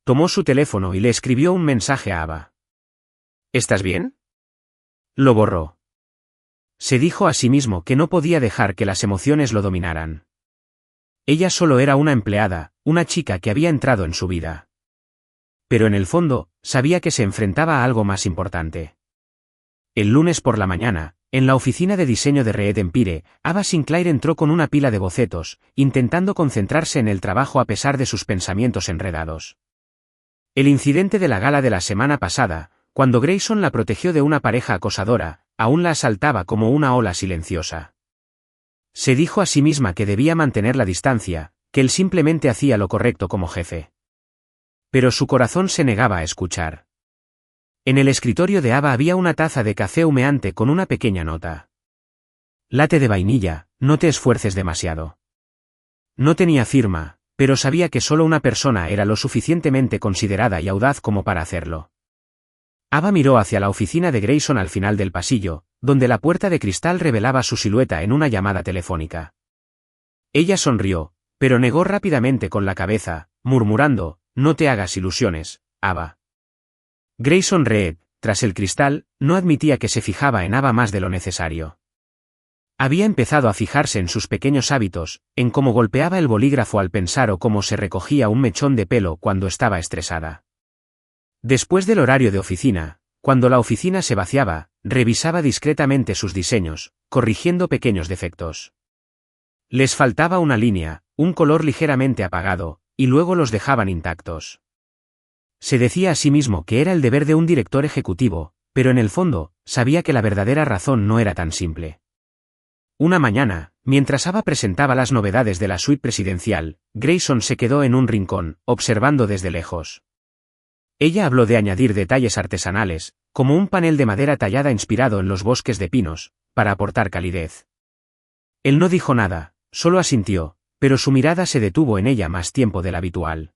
Tomó su teléfono y le escribió un mensaje a Ava. «¿Estás bien?». Lo borró. Se dijo a sí mismo que no podía dejar que las emociones lo dominaran. Ella solo era una empleada, una chica que había entrado en su vida. Pero en el fondo, sabía que se enfrentaba a algo más importante. El lunes por la mañana, en la oficina de diseño de Reed Empire, Ava Sinclair entró con una pila de bocetos, intentando concentrarse en el trabajo a pesar de sus pensamientos enredados. El incidente de la gala de la semana pasada, cuando Grayson la protegió de una pareja acosadora, aún la asaltaba como una ola silenciosa. Se dijo a sí misma que debía mantener la distancia, que él simplemente hacía lo correcto como jefe. Pero su corazón se negaba a escuchar. En el escritorio de Ava había una taza de café humeante con una pequeña nota. Latte de vainilla, no te esfuerces demasiado. No tenía firma, pero sabía que solo una persona era lo suficientemente considerada y audaz como para hacerlo. Ava miró hacia la oficina de Grayson al final del pasillo, donde la puerta de cristal revelaba su silueta en una llamada telefónica. Ella sonrió, pero negó rápidamente con la cabeza, murmurando, no te hagas ilusiones, Ava. Grayson Reed, tras el cristal, no admitía que se fijaba en Ava más de lo necesario. Había empezado a fijarse en sus pequeños hábitos, en cómo golpeaba el bolígrafo al pensar o cómo se recogía un mechón de pelo cuando estaba estresada. Después del horario de oficina, cuando la oficina se vaciaba, revisaba discretamente sus diseños, corrigiendo pequeños defectos. Les faltaba una línea, un color ligeramente apagado, y luego los dejaban intactos. Se decía a sí mismo que era el deber de un director ejecutivo, pero en el fondo, sabía que la verdadera razón no era tan simple. Una mañana, mientras Ava presentaba las novedades de la suite presidencial, Grayson se quedó en un rincón, observando desde lejos. Ella habló de añadir detalles artesanales, como un panel de madera tallada inspirado en los bosques de pinos, para aportar calidez. Él no dijo nada, solo asintió, pero su mirada se detuvo en ella más tiempo del habitual.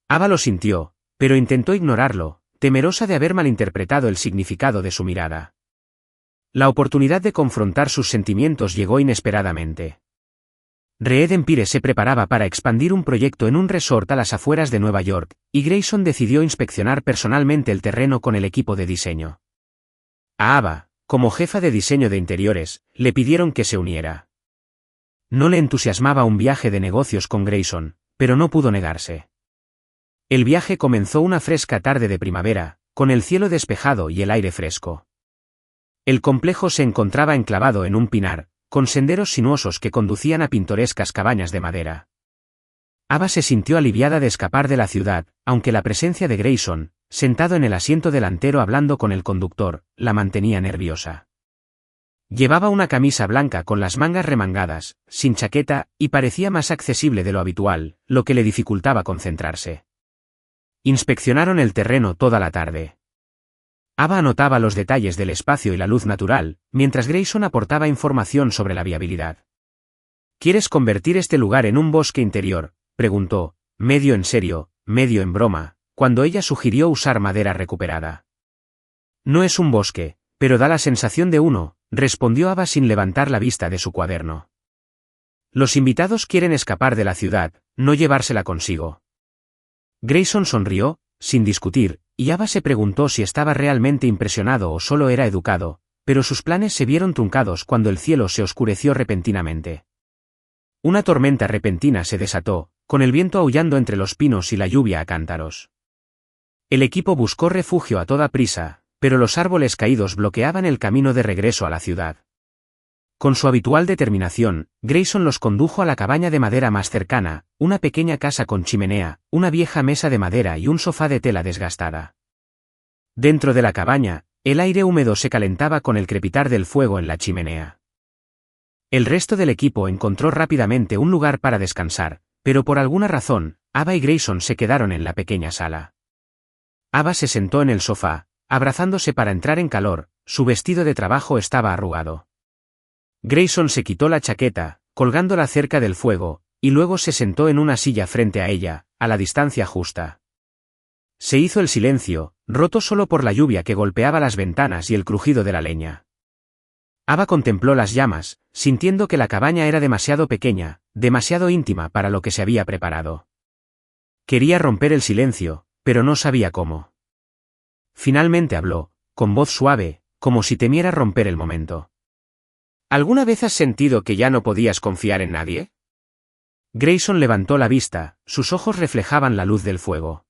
Ava lo sintió, pero intentó ignorarlo, temerosa de haber malinterpretado el significado de su mirada. La oportunidad de confrontar sus sentimientos llegó inesperadamente. Reed Empire se preparaba para expandir un proyecto en un resort a las afueras de Nueva York, y Grayson decidió inspeccionar personalmente el terreno con el equipo de diseño. A Ava, como jefa de diseño de interiores, le pidieron que se uniera. No le entusiasmaba un viaje de negocios con Grayson, pero no pudo negarse. El viaje comenzó una fresca tarde de primavera, con el cielo despejado y el aire fresco. El complejo se encontraba enclavado en un pinar, con senderos sinuosos que conducían a pintorescas cabañas de madera. Ava se sintió aliviada de escapar de la ciudad, aunque la presencia de Grayson, sentado en el asiento delantero hablando con el conductor, la mantenía nerviosa. Llevaba una camisa blanca con las mangas remangadas, sin chaqueta, y parecía más accesible de lo habitual, lo que le dificultaba concentrarse. Inspeccionaron el terreno toda la tarde. Ava anotaba los detalles del espacio y la luz natural, mientras Grayson aportaba información sobre la viabilidad. ¿Quieres convertir este lugar en un bosque interior?, preguntó, medio en serio, medio en broma, cuando ella sugirió usar madera recuperada. No es un bosque, pero da la sensación de uno, respondió Ava sin levantar la vista de su cuaderno. Los invitados quieren escapar de la ciudad, no llevársela consigo. Grayson sonrió, sin discutir, y Ava se preguntó si estaba realmente impresionado o solo era educado, pero sus planes se vieron truncados cuando el cielo se oscureció repentinamente. Una tormenta repentina se desató, con el viento aullando entre los pinos y la lluvia a cántaros. El equipo buscó refugio a toda prisa, pero los árboles caídos bloqueaban el camino de regreso a la ciudad. Con su habitual determinación, Grayson los condujo a la cabaña de madera más cercana, una pequeña casa con chimenea, una vieja mesa de madera y un sofá de tela desgastada. Dentro de la cabaña, el aire húmedo se calentaba con el crepitar del fuego en la chimenea. El resto del equipo encontró rápidamente un lugar para descansar, pero por alguna razón, Ava y Grayson se quedaron en la pequeña sala. Ava se sentó en el sofá, abrazándose para entrar en calor, su vestido de trabajo estaba arrugado. Grayson se quitó la chaqueta, colgándola cerca del fuego, y luego se sentó en una silla frente a ella, a la distancia justa. Se hizo el silencio, roto solo por la lluvia que golpeaba las ventanas y el crujido de la leña. Ava contempló las llamas, sintiendo que la cabaña era demasiado pequeña, demasiado íntima para lo que se había preparado. Quería romper el silencio, pero no sabía cómo. Finalmente habló, con voz suave, como si temiera romper el momento. ¿Alguna vez has sentido que ya no podías confiar en nadie? Grayson levantó la vista, sus ojos reflejaban la luz del fuego.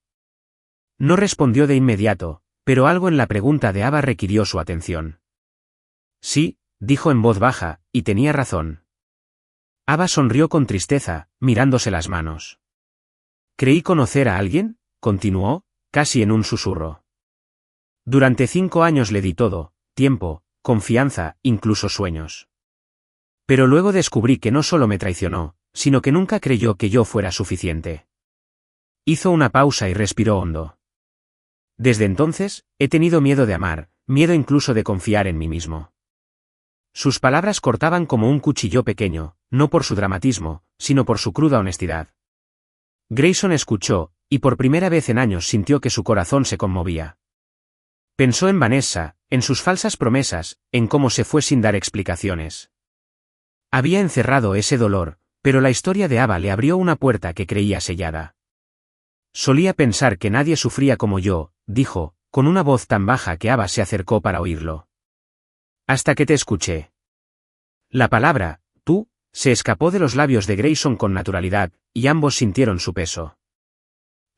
No respondió de inmediato, pero algo en la pregunta de Ava requirió su atención. Sí, dijo en voz baja, y tenía razón. Ava sonrió con tristeza, mirándose las manos. Creí conocer a alguien, continuó, casi en un susurro. Durante 5 años le di todo, tiempo, confianza, incluso sueños. Pero luego descubrí que no solo me traicionó, sino que nunca creyó que yo fuera suficiente. Hizo una pausa y respiró hondo. Desde entonces, he tenido miedo de amar, miedo incluso de confiar en mí mismo. Sus palabras cortaban como un cuchillo pequeño, no por su dramatismo, sino por su cruda honestidad. Grayson escuchó, y por primera vez en años sintió que su corazón se conmovía. Pensó en Vanessa, en sus falsas promesas, en cómo se fue sin dar explicaciones. Había encerrado ese dolor, pero la historia de Ava le abrió una puerta que creía sellada. Solía pensar que nadie sufría como yo, dijo, con una voz tan baja que Ava se acercó para oírlo. Hasta que te escuché. La palabra, tú, se escapó de los labios de Grayson con naturalidad, y ambos sintieron su peso.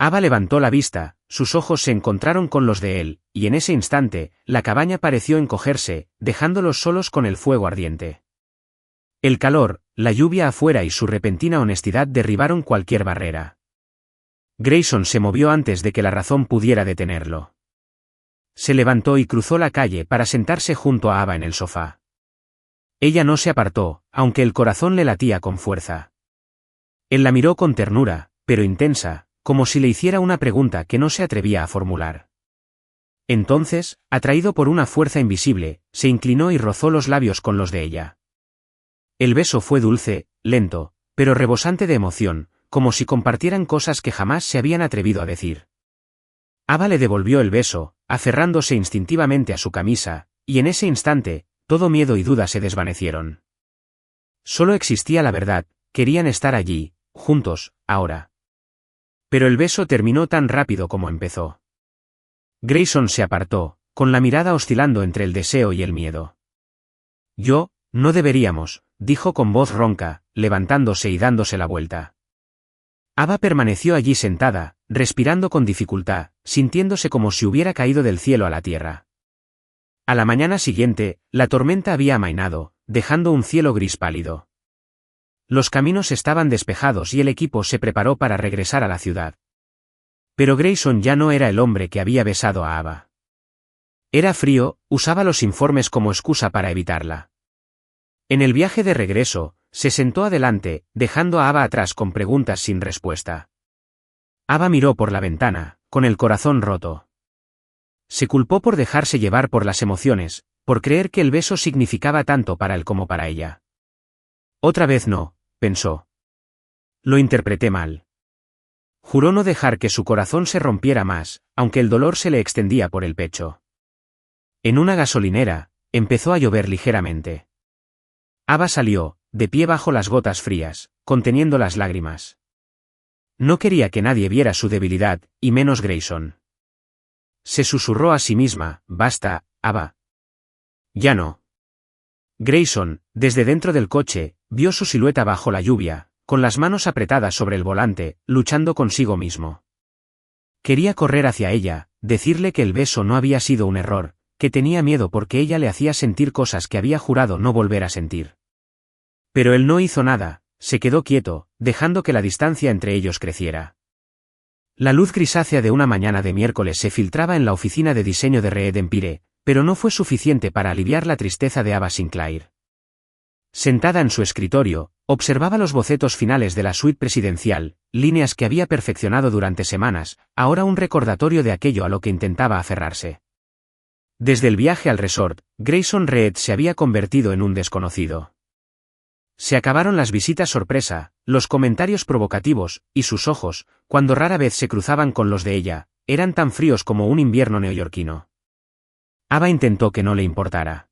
Ava levantó la vista, sus ojos se encontraron con los de él, y en ese instante, la cabaña pareció encogerse, dejándolos solos con el fuego ardiente. El calor, la lluvia afuera y su repentina honestidad derribaron cualquier barrera. Grayson se movió antes de que la razón pudiera detenerlo. Se levantó y cruzó la calle para sentarse junto a Ava en el sofá. Ella no se apartó, aunque el corazón le latía con fuerza. Él la miró con ternura, pero intensa, como si le hiciera una pregunta que no se atrevía a formular. Entonces, atraído por una fuerza invisible, se inclinó y rozó los labios con los de ella. El beso fue dulce, lento, pero rebosante de emoción, como si compartieran cosas que jamás se habían atrevido a decir. Ava le devolvió el beso, aferrándose instintivamente a su camisa, y en ese instante, todo miedo y duda se desvanecieron. Solo existía la verdad, querían estar allí, juntos, ahora. Pero el beso terminó tan rápido como empezó. Grayson se apartó, con la mirada oscilando entre el deseo y el miedo. No deberíamos, dijo con voz ronca, levantándose y dándose la vuelta. Ava permaneció allí sentada, respirando con dificultad, sintiéndose como si hubiera caído del cielo a la tierra. A la mañana siguiente, la tormenta había amainado, dejando un cielo gris pálido. Los caminos estaban despejados y el equipo se preparó para regresar a la ciudad. Pero Grayson ya no era el hombre que había besado a Ava. Era frío, usaba los informes como excusa para evitarla. En el viaje de regreso, se sentó adelante, dejando a Ava atrás con preguntas sin respuesta. Ava miró por la ventana, con el corazón roto. Se culpó por dejarse llevar por las emociones, por creer que el beso significaba tanto para él como para ella. Otra vez no, pensó. Lo interpreté mal. Juró no dejar que su corazón se rompiera más, aunque el dolor se le extendía por el pecho. En una gasolinera, empezó a llover ligeramente. Ava salió, de pie bajo las gotas frías, conteniendo las lágrimas. No quería que nadie viera su debilidad, y menos Grayson. Se susurró a sí misma, basta, Ava. Ya no. Grayson, desde dentro del coche, vio su silueta bajo la lluvia, con las manos apretadas sobre el volante, luchando consigo mismo. Quería correr hacia ella, decirle que el beso no había sido un error, que tenía miedo porque ella le hacía sentir cosas que había jurado no volver a sentir. Pero él no hizo nada, se quedó quieto, dejando que la distancia entre ellos creciera. La luz grisácea de una mañana de miércoles se filtraba en la oficina de diseño de Reed Empire, pero no fue suficiente para aliviar la tristeza de Ava Sinclair. Sentada en su escritorio, observaba los bocetos finales de la suite presidencial, líneas que había perfeccionado durante semanas, ahora un recordatorio de aquello a lo que intentaba aferrarse. Desde el viaje al resort, Grayson Reed se había convertido en un desconocido. Se acabaron las visitas sorpresa, los comentarios provocativos, y sus ojos, cuando rara vez se cruzaban con los de ella, eran tan fríos como un invierno neoyorquino. Ava intentó que no le importara.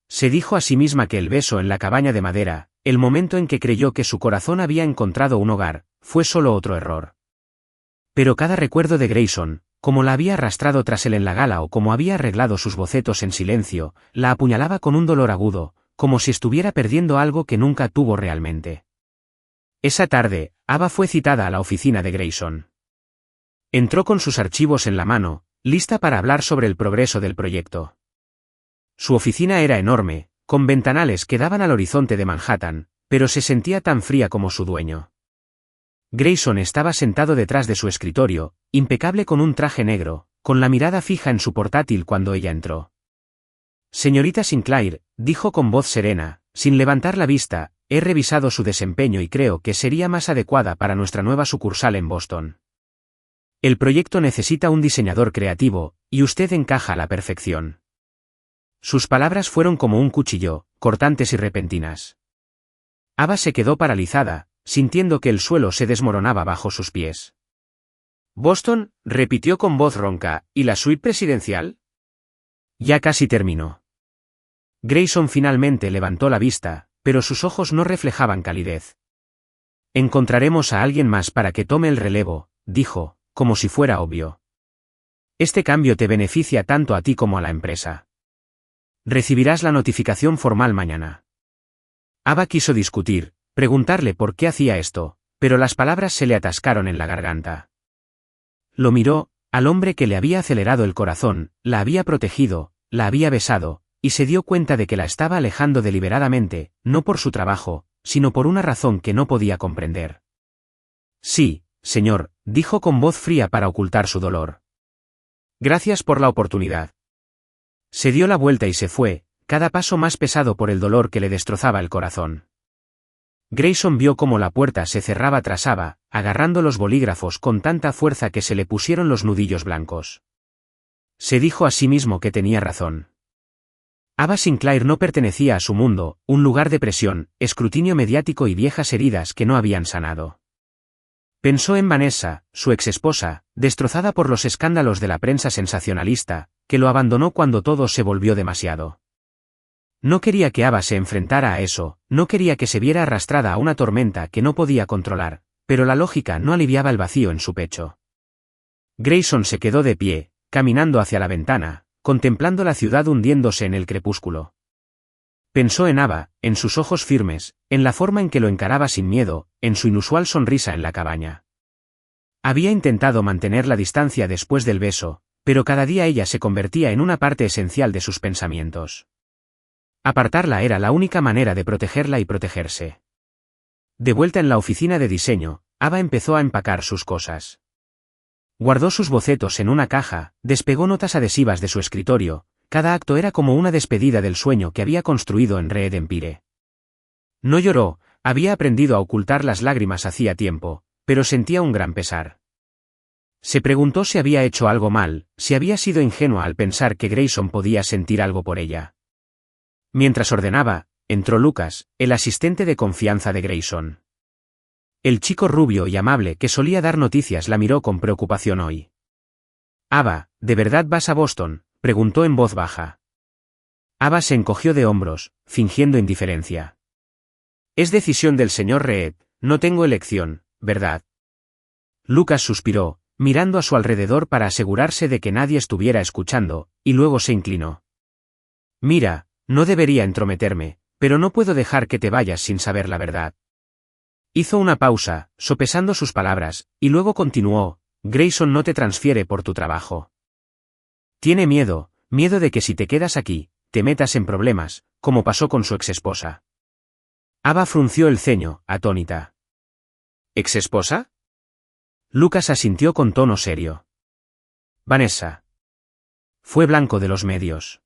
Se dijo a sí misma que el beso en la cabaña de madera, el momento en que creyó que su corazón había encontrado un hogar, fue solo otro error. Pero cada recuerdo de Grayson, como la había arrastrado tras él en la gala o como había arreglado sus bocetos en silencio, la apuñalaba con un dolor agudo, como si estuviera perdiendo algo que nunca tuvo realmente. Esa tarde, Ava fue citada a la oficina de Grayson. Entró con sus archivos en la mano, lista para hablar sobre el progreso del proyecto. Su oficina era enorme, con ventanales que daban al horizonte de Manhattan, pero se sentía tan fría como su dueño. Grayson estaba sentado detrás de su escritorio, impecable con un traje negro, con la mirada fija en su portátil cuando ella entró. Señorita Sinclair, dijo con voz serena, sin levantar la vista, he revisado su desempeño y creo que sería más adecuada para nuestra nueva sucursal en Boston. El proyecto necesita un diseñador creativo, y usted encaja a la perfección. Sus palabras fueron como un cuchillo, cortantes y repentinas. Ava se quedó paralizada, sintiendo que el suelo se desmoronaba bajo sus pies. Boston, repitió con voz ronca, ¿y la suite presidencial? Ya casi terminó. Grayson finalmente levantó la vista, pero sus ojos no reflejaban calidez. Encontraremos a alguien más para que tome el relevo, dijo, como si fuera obvio. Este cambio te beneficia tanto a ti como a la empresa. Recibirás la notificación formal mañana. Ava quiso discutir, preguntarle por qué hacía esto, pero las palabras se le atascaron en la garganta. Lo miró, al hombre que le había acelerado el corazón, la había protegido, la había besado, y se dio cuenta de que la estaba alejando deliberadamente, no por su trabajo, sino por una razón que no podía comprender. Sí, señor, dijo con voz fría para ocultar su dolor. Gracias por la oportunidad. Se dio la vuelta y se fue, cada paso más pesado por el dolor que le destrozaba el corazón. Grayson vio cómo la puerta se cerraba tras Ava, agarrando los bolígrafos con tanta fuerza que se le pusieron los nudillos blancos. Se dijo a sí mismo que tenía razón. Ava Sinclair no pertenecía a su mundo, un lugar de presión, escrutinio mediático y viejas heridas que no habían sanado. Pensó en Vanessa, su exesposa, destrozada por los escándalos de la prensa sensacionalista, que lo abandonó cuando todo se volvió demasiado. No quería que Ava se enfrentara a eso, no quería que se viera arrastrada a una tormenta que no podía controlar, pero la lógica no aliviaba el vacío en su pecho. Grayson se quedó de pie, caminando hacia la ventana, contemplando la ciudad hundiéndose en el crepúsculo. Pensó en Ava, en sus ojos firmes, en la forma en que lo encaraba sin miedo, en su inusual sonrisa en la cabaña. Había intentado mantener la distancia después del beso, pero cada día ella se convertía en una parte esencial de sus pensamientos. Apartarla era la única manera de protegerla y protegerse. De vuelta en la oficina de diseño, Ava empezó a empacar sus cosas. Guardó sus bocetos en una caja, despegó notas adhesivas de su escritorio, cada acto era como una despedida del sueño que había construido en Red Empire. No lloró, había aprendido a ocultar las lágrimas hacía tiempo, pero sentía un gran pesar. Se preguntó si había hecho algo mal, si había sido ingenua al pensar que Grayson podía sentir algo por ella. Mientras ordenaba, entró Lucas, el asistente de confianza de Grayson. El chico rubio y amable que solía dar noticias la miró con preocupación hoy. Ava, ¿de verdad vas a Boston?, preguntó en voz baja. Ava se encogió de hombros, fingiendo indiferencia. Es decisión del señor Reed, no tengo elección, ¿verdad? Lucas suspiró, mirando a su alrededor para asegurarse de que nadie estuviera escuchando, y luego se inclinó. Mira, no debería entrometerme, pero no puedo dejar que te vayas sin saber la verdad. Hizo una pausa, sopesando sus palabras, y luego continuó, Grayson no te transfiere por tu trabajo. Tiene miedo de que si te quedas aquí, te metas en problemas, como pasó con su exesposa. Ava frunció el ceño, atónita. ¿Exesposa? Lucas asintió con tono serio. Vanessa. Fue blanco de los medios.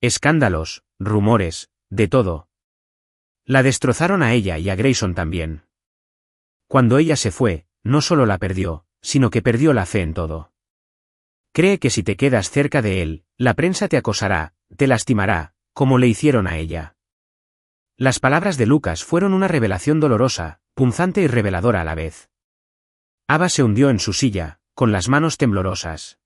Escándalos, rumores, de todo. La destrozaron a ella y a Grayson también. Cuando ella se fue, no solo la perdió, sino que perdió la fe en todo. Cree que si te quedas cerca de él, la prensa te acosará, te lastimará, como le hicieron a ella. Las palabras de Lucas fueron una revelación dolorosa, punzante y reveladora a la vez. Ava se hundió en su silla, con las manos temblorosas.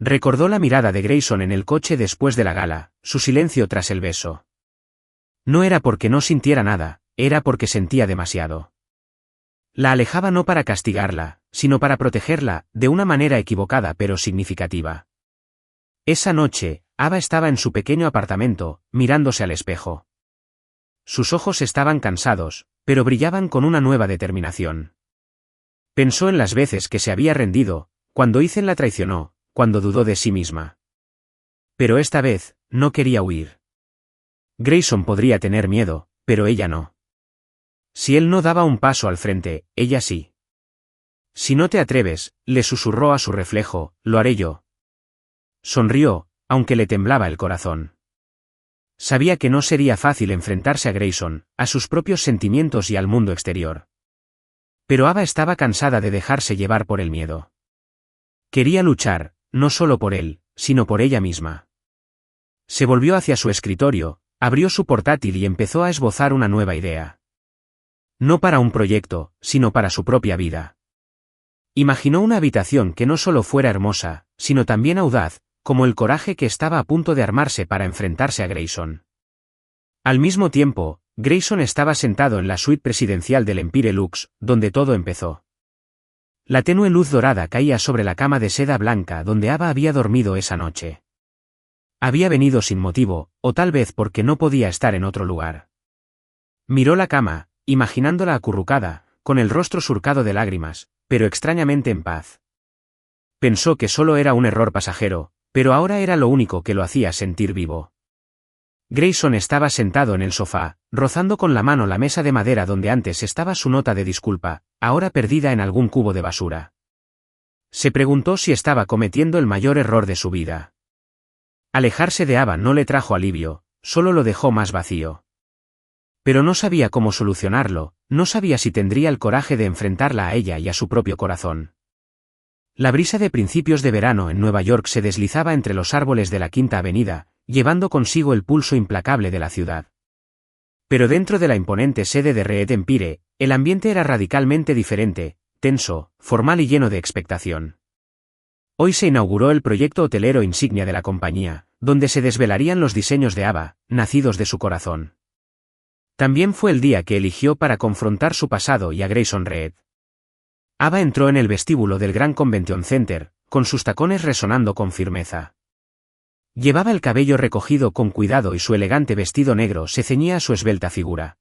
Recordó la mirada de Grayson en el coche después de la gala, su silencio tras el beso. No era porque no sintiera nada, era porque sentía demasiado. La alejaba no para castigarla, sino para protegerla, de una manera equivocada pero significativa. Esa noche, Ava estaba en su pequeño apartamento, mirándose al espejo. Sus ojos estaban cansados, pero brillaban con una nueva determinación. Pensó en las veces que se había rendido, cuando Ethan la traicionó, cuando dudó de sí misma. Pero esta vez, no quería huir. Grayson podría tener miedo, pero ella no. Si él no daba un paso al frente, ella sí. Si no te atreves, le susurró a su reflejo, lo haré yo. Sonrió, aunque le temblaba el corazón. Sabía que no sería fácil enfrentarse a Grayson, a sus propios sentimientos y al mundo exterior. Pero Ava estaba cansada de dejarse llevar por el miedo. Quería luchar, no solo por él, sino por ella misma. Se volvió hacia su escritorio, abrió su portátil y empezó a esbozar una nueva idea. No para un proyecto, sino para su propia vida. Imaginó una habitación que no solo fuera hermosa, sino también audaz, como el coraje que estaba a punto de armarse para enfrentarse a Grayson. Al mismo tiempo, Grayson estaba sentado en la suite presidencial del Empire Lux, donde todo empezó. La tenue luz dorada caía sobre la cama de seda blanca donde Ava había dormido esa noche. Había venido sin motivo, o tal vez porque no podía estar en otro lugar. Miró la cama, imaginándola acurrucada, con el rostro surcado de lágrimas, pero extrañamente en paz. Pensó que solo era un error pasajero, pero ahora era lo único que lo hacía sentir vivo. Grayson estaba sentado en el sofá, rozando con la mano la mesa de madera donde antes estaba su nota de disculpa, ahora perdida en algún cubo de basura. Se preguntó si estaba cometiendo el mayor error de su vida. Alejarse de Ava no le trajo alivio, solo lo dejó más vacío. Pero no sabía cómo solucionarlo, no sabía si tendría el coraje de enfrentarla a ella y a su propio corazón. La brisa de principios de verano en Nueva York se deslizaba entre los árboles de la Quinta Avenida, llevando consigo el pulso implacable de la ciudad. Pero dentro de la imponente sede de Red Empire, el ambiente era radicalmente diferente, tenso, formal y lleno de expectación. Hoy se inauguró el proyecto hotelero insignia de la compañía, donde se desvelarían los diseños de Ava, nacidos de su corazón. También fue el día que eligió para confrontar su pasado y a Grayson Reed. Ava entró en el vestíbulo del Grand Convention Center, con sus tacones resonando con firmeza. Llevaba el cabello recogido con cuidado y su elegante vestido negro se ceñía a su esbelta figura.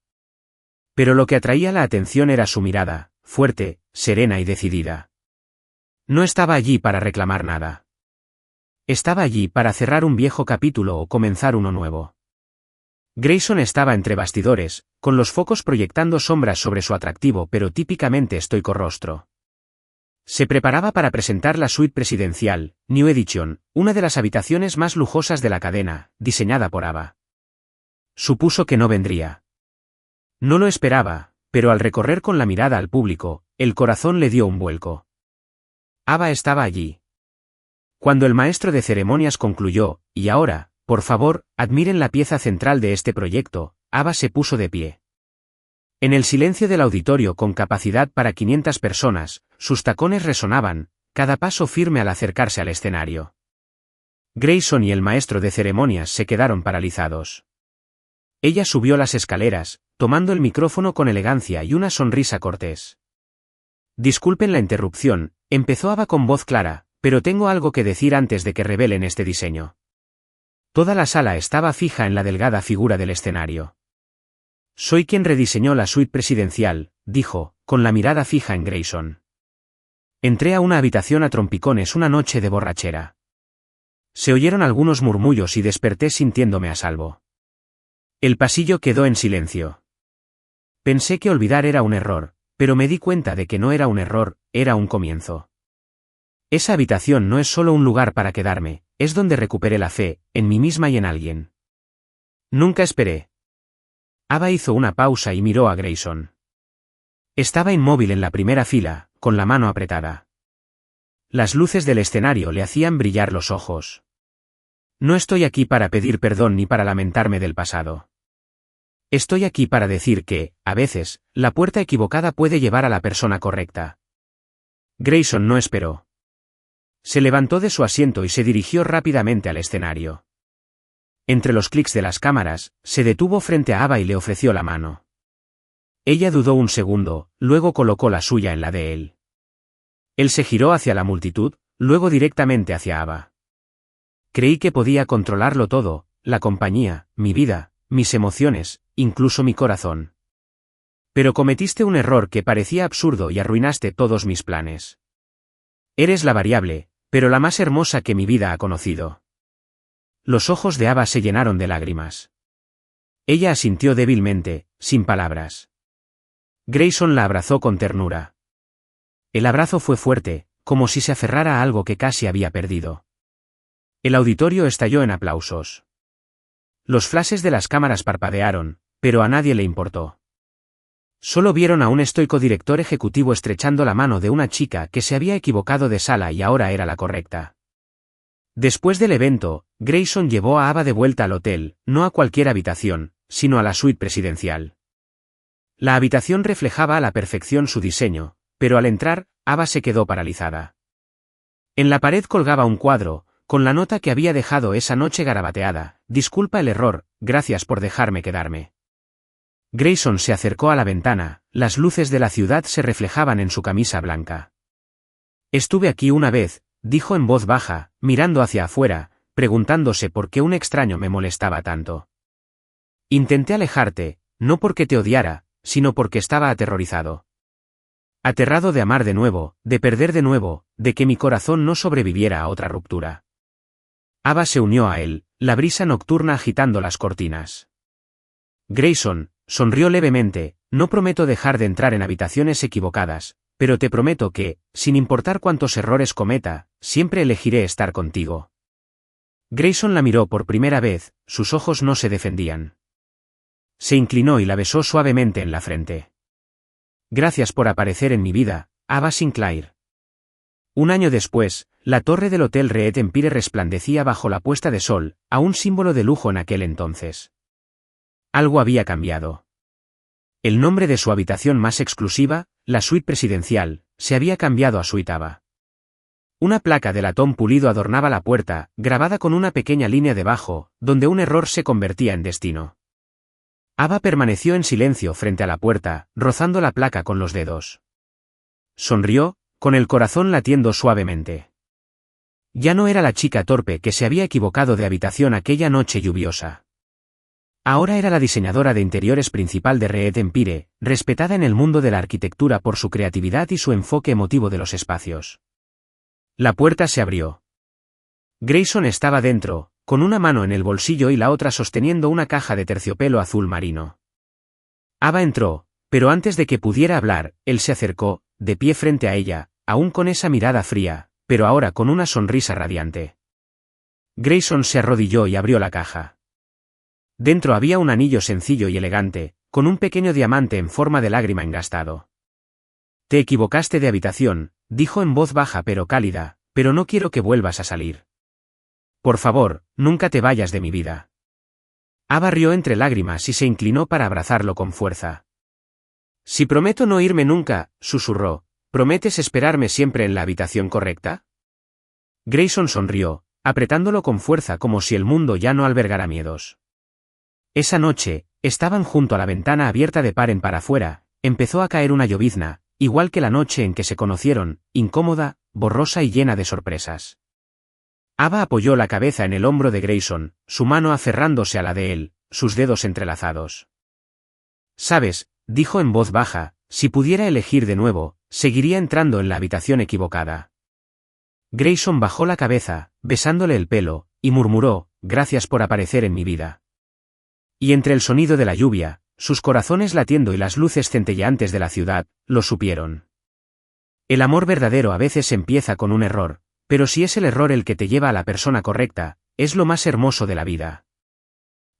Pero lo que atraía la atención era su mirada, fuerte, serena y decidida. No estaba allí para reclamar nada. Estaba allí para cerrar un viejo capítulo o comenzar uno nuevo. Grayson estaba entre bastidores, con los focos proyectando sombras sobre su atractivo pero típicamente estoico rostro. Se preparaba para presentar la suite presidencial, New Edition, una de las habitaciones más lujosas de la cadena, diseñada por Ava. Supuso que no vendría. No lo esperaba, pero al recorrer con la mirada al público, el corazón le dio un vuelco. Ava estaba allí. Cuando el maestro de ceremonias concluyó, y ahora, por favor, admiren la pieza central de este proyecto, Ava se puso de pie. En el silencio del auditorio con capacidad para 500 personas, sus tacones resonaban, cada paso firme al acercarse al escenario. Grayson y el maestro de ceremonias se quedaron paralizados. Ella subió las escaleras, tomando el micrófono con elegancia y una sonrisa cortés. Disculpen la interrupción, empezó Ava con voz clara, pero tengo algo que decir antes de que revelen este diseño. Toda la sala estaba fija en la delgada figura del escenario. Soy quien rediseñó la suite presidencial, dijo, con la mirada fija en Grayson. Entré a una habitación a trompicones una noche de borrachera. Se oyeron algunos murmullos y desperté sintiéndome a salvo. El pasillo quedó en silencio. Pensé que olvidar era un error, pero me di cuenta de que no era un error, era un comienzo. Esa habitación no es solo un lugar para quedarme, es donde recuperé la fe, en mí misma y en alguien. Nunca esperé. Ava hizo una pausa y miró a Grayson. Estaba inmóvil en la primera fila, con la mano apretada. Las luces del escenario le hacían brillar los ojos. No estoy aquí para pedir perdón ni para lamentarme del pasado. Estoy aquí para decir que, a veces, la puerta equivocada puede llevar a la persona correcta. Grayson no esperó. Se levantó de su asiento y se dirigió rápidamente al escenario. Entre los clics de las cámaras, se detuvo frente a Ava y le ofreció la mano. Ella dudó un segundo, luego colocó la suya en la de él. Él se giró hacia la multitud, luego directamente hacia Ava. Creí que podía controlarlo todo, la compañía, mi vida, mis emociones, incluso mi corazón. Pero cometiste un error que parecía absurdo y arruinaste todos mis planes. Eres la variable, pero la más hermosa que mi vida ha conocido. Los ojos de Ava se llenaron de lágrimas. Ella asintió débilmente, sin palabras. Grayson la abrazó con ternura. El abrazo fue fuerte, como si se aferrara a algo que casi había perdido. El auditorio estalló en aplausos. Los flashes de las cámaras parpadearon, pero a nadie le importó. Solo vieron a un estoico director ejecutivo estrechando la mano de una chica que se había equivocado de sala y ahora era la correcta. Después del evento, Grayson llevó a Ava de vuelta al hotel, no a cualquier habitación, sino a la suite presidencial. La habitación reflejaba a la perfección su diseño, pero al entrar, Ava se quedó paralizada. En la pared colgaba un cuadro, con la nota que había dejado esa noche garabateada: disculpa el error, gracias por dejarme quedarme. Grayson se acercó a la ventana, las luces de la ciudad se reflejaban en su camisa blanca. Estuve aquí una vez, dijo en voz baja, mirando hacia afuera, preguntándose por qué un extraño me molestaba tanto. Intenté alejarte, no porque te odiara, sino porque estaba aterrorizado. Aterrado de amar de nuevo, de perder de nuevo, de que mi corazón no sobreviviera a otra ruptura. Ava se unió a él, la brisa nocturna agitando las cortinas. Grayson sonrió levemente: no prometo dejar de entrar en habitaciones equivocadas, pero te prometo que, sin importar cuántos errores cometa, siempre elegiré estar contigo. Grayson la miró por primera vez, sus ojos no se defendían. Se inclinó y la besó suavemente en la frente. Gracias por aparecer en mi vida, Ava Sinclair. Un año después, la torre del Hotel Reed Empire resplandecía bajo la puesta de sol, aún símbolo de lujo en aquel entonces. Algo había cambiado. El nombre de su habitación más exclusiva, la suite presidencial, se había cambiado a Suite Ava. Una placa de latón pulido adornaba la puerta, grabada con una pequeña línea debajo, donde un error se convertía en destino. Ava permaneció en silencio frente a la puerta, rozando la placa con los dedos. Sonrió, con el corazón latiendo suavemente. Ya no era la chica torpe que se había equivocado de habitación aquella noche lluviosa. Ahora era la diseñadora de interiores principal de Reed Empire, respetada en el mundo de la arquitectura por su creatividad y su enfoque emotivo de los espacios. La puerta se abrió. Grayson estaba dentro, con una mano en el bolsillo y la otra sosteniendo una caja de terciopelo azul marino. Ava entró, pero antes de que pudiera hablar, él se acercó, de pie frente a ella, aún con esa mirada fría, pero ahora con una sonrisa radiante. Grayson se arrodilló y abrió la caja. Dentro había un anillo sencillo y elegante, con un pequeño diamante en forma de lágrima engastado. Te equivocaste de habitación, dijo en voz baja pero cálida, pero no quiero que vuelvas a salir. Por favor, nunca te vayas de mi vida. Ava rió entre lágrimas y se inclinó para abrazarlo con fuerza. Si prometo no irme nunca, susurró, ¿prometes esperarme siempre en la habitación correcta? Grayson sonrió, apretándolo con fuerza como si el mundo ya no albergara miedos. Esa noche, estaban junto a la ventana abierta de par en par afuera, empezó a caer una llovizna, igual que la noche en que se conocieron, incómoda, borrosa y llena de sorpresas. Ava apoyó la cabeza en el hombro de Grayson, su mano aferrándose a la de él, sus dedos entrelazados. Sabes, dijo en voz baja, si pudiera elegir de nuevo, seguiría entrando en la habitación equivocada. Grayson bajó la cabeza, besándole el pelo, y murmuró, gracias por aparecer en mi vida. Y entre el sonido de la lluvia, sus corazones latiendo y las luces centelleantes de la ciudad, lo supieron. El amor verdadero a veces empieza con un error, pero si es el error el que te lleva a la persona correcta, es lo más hermoso de la vida.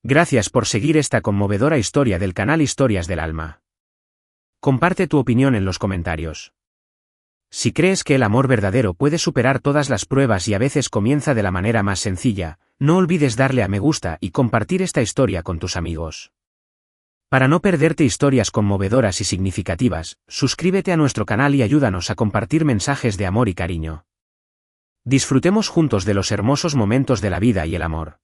Gracias por seguir esta conmovedora historia del canal Historias del Alma. Comparte tu opinión en los comentarios. Si crees que el amor verdadero puede superar todas las pruebas y a veces comienza de la manera más sencilla, no olvides darle a me gusta y compartir esta historia con tus amigos. Para no perderte historias conmovedoras y significativas, suscríbete a nuestro canal y ayúdanos a compartir mensajes de amor y cariño. Disfrutemos juntos de los hermosos momentos de la vida y el amor.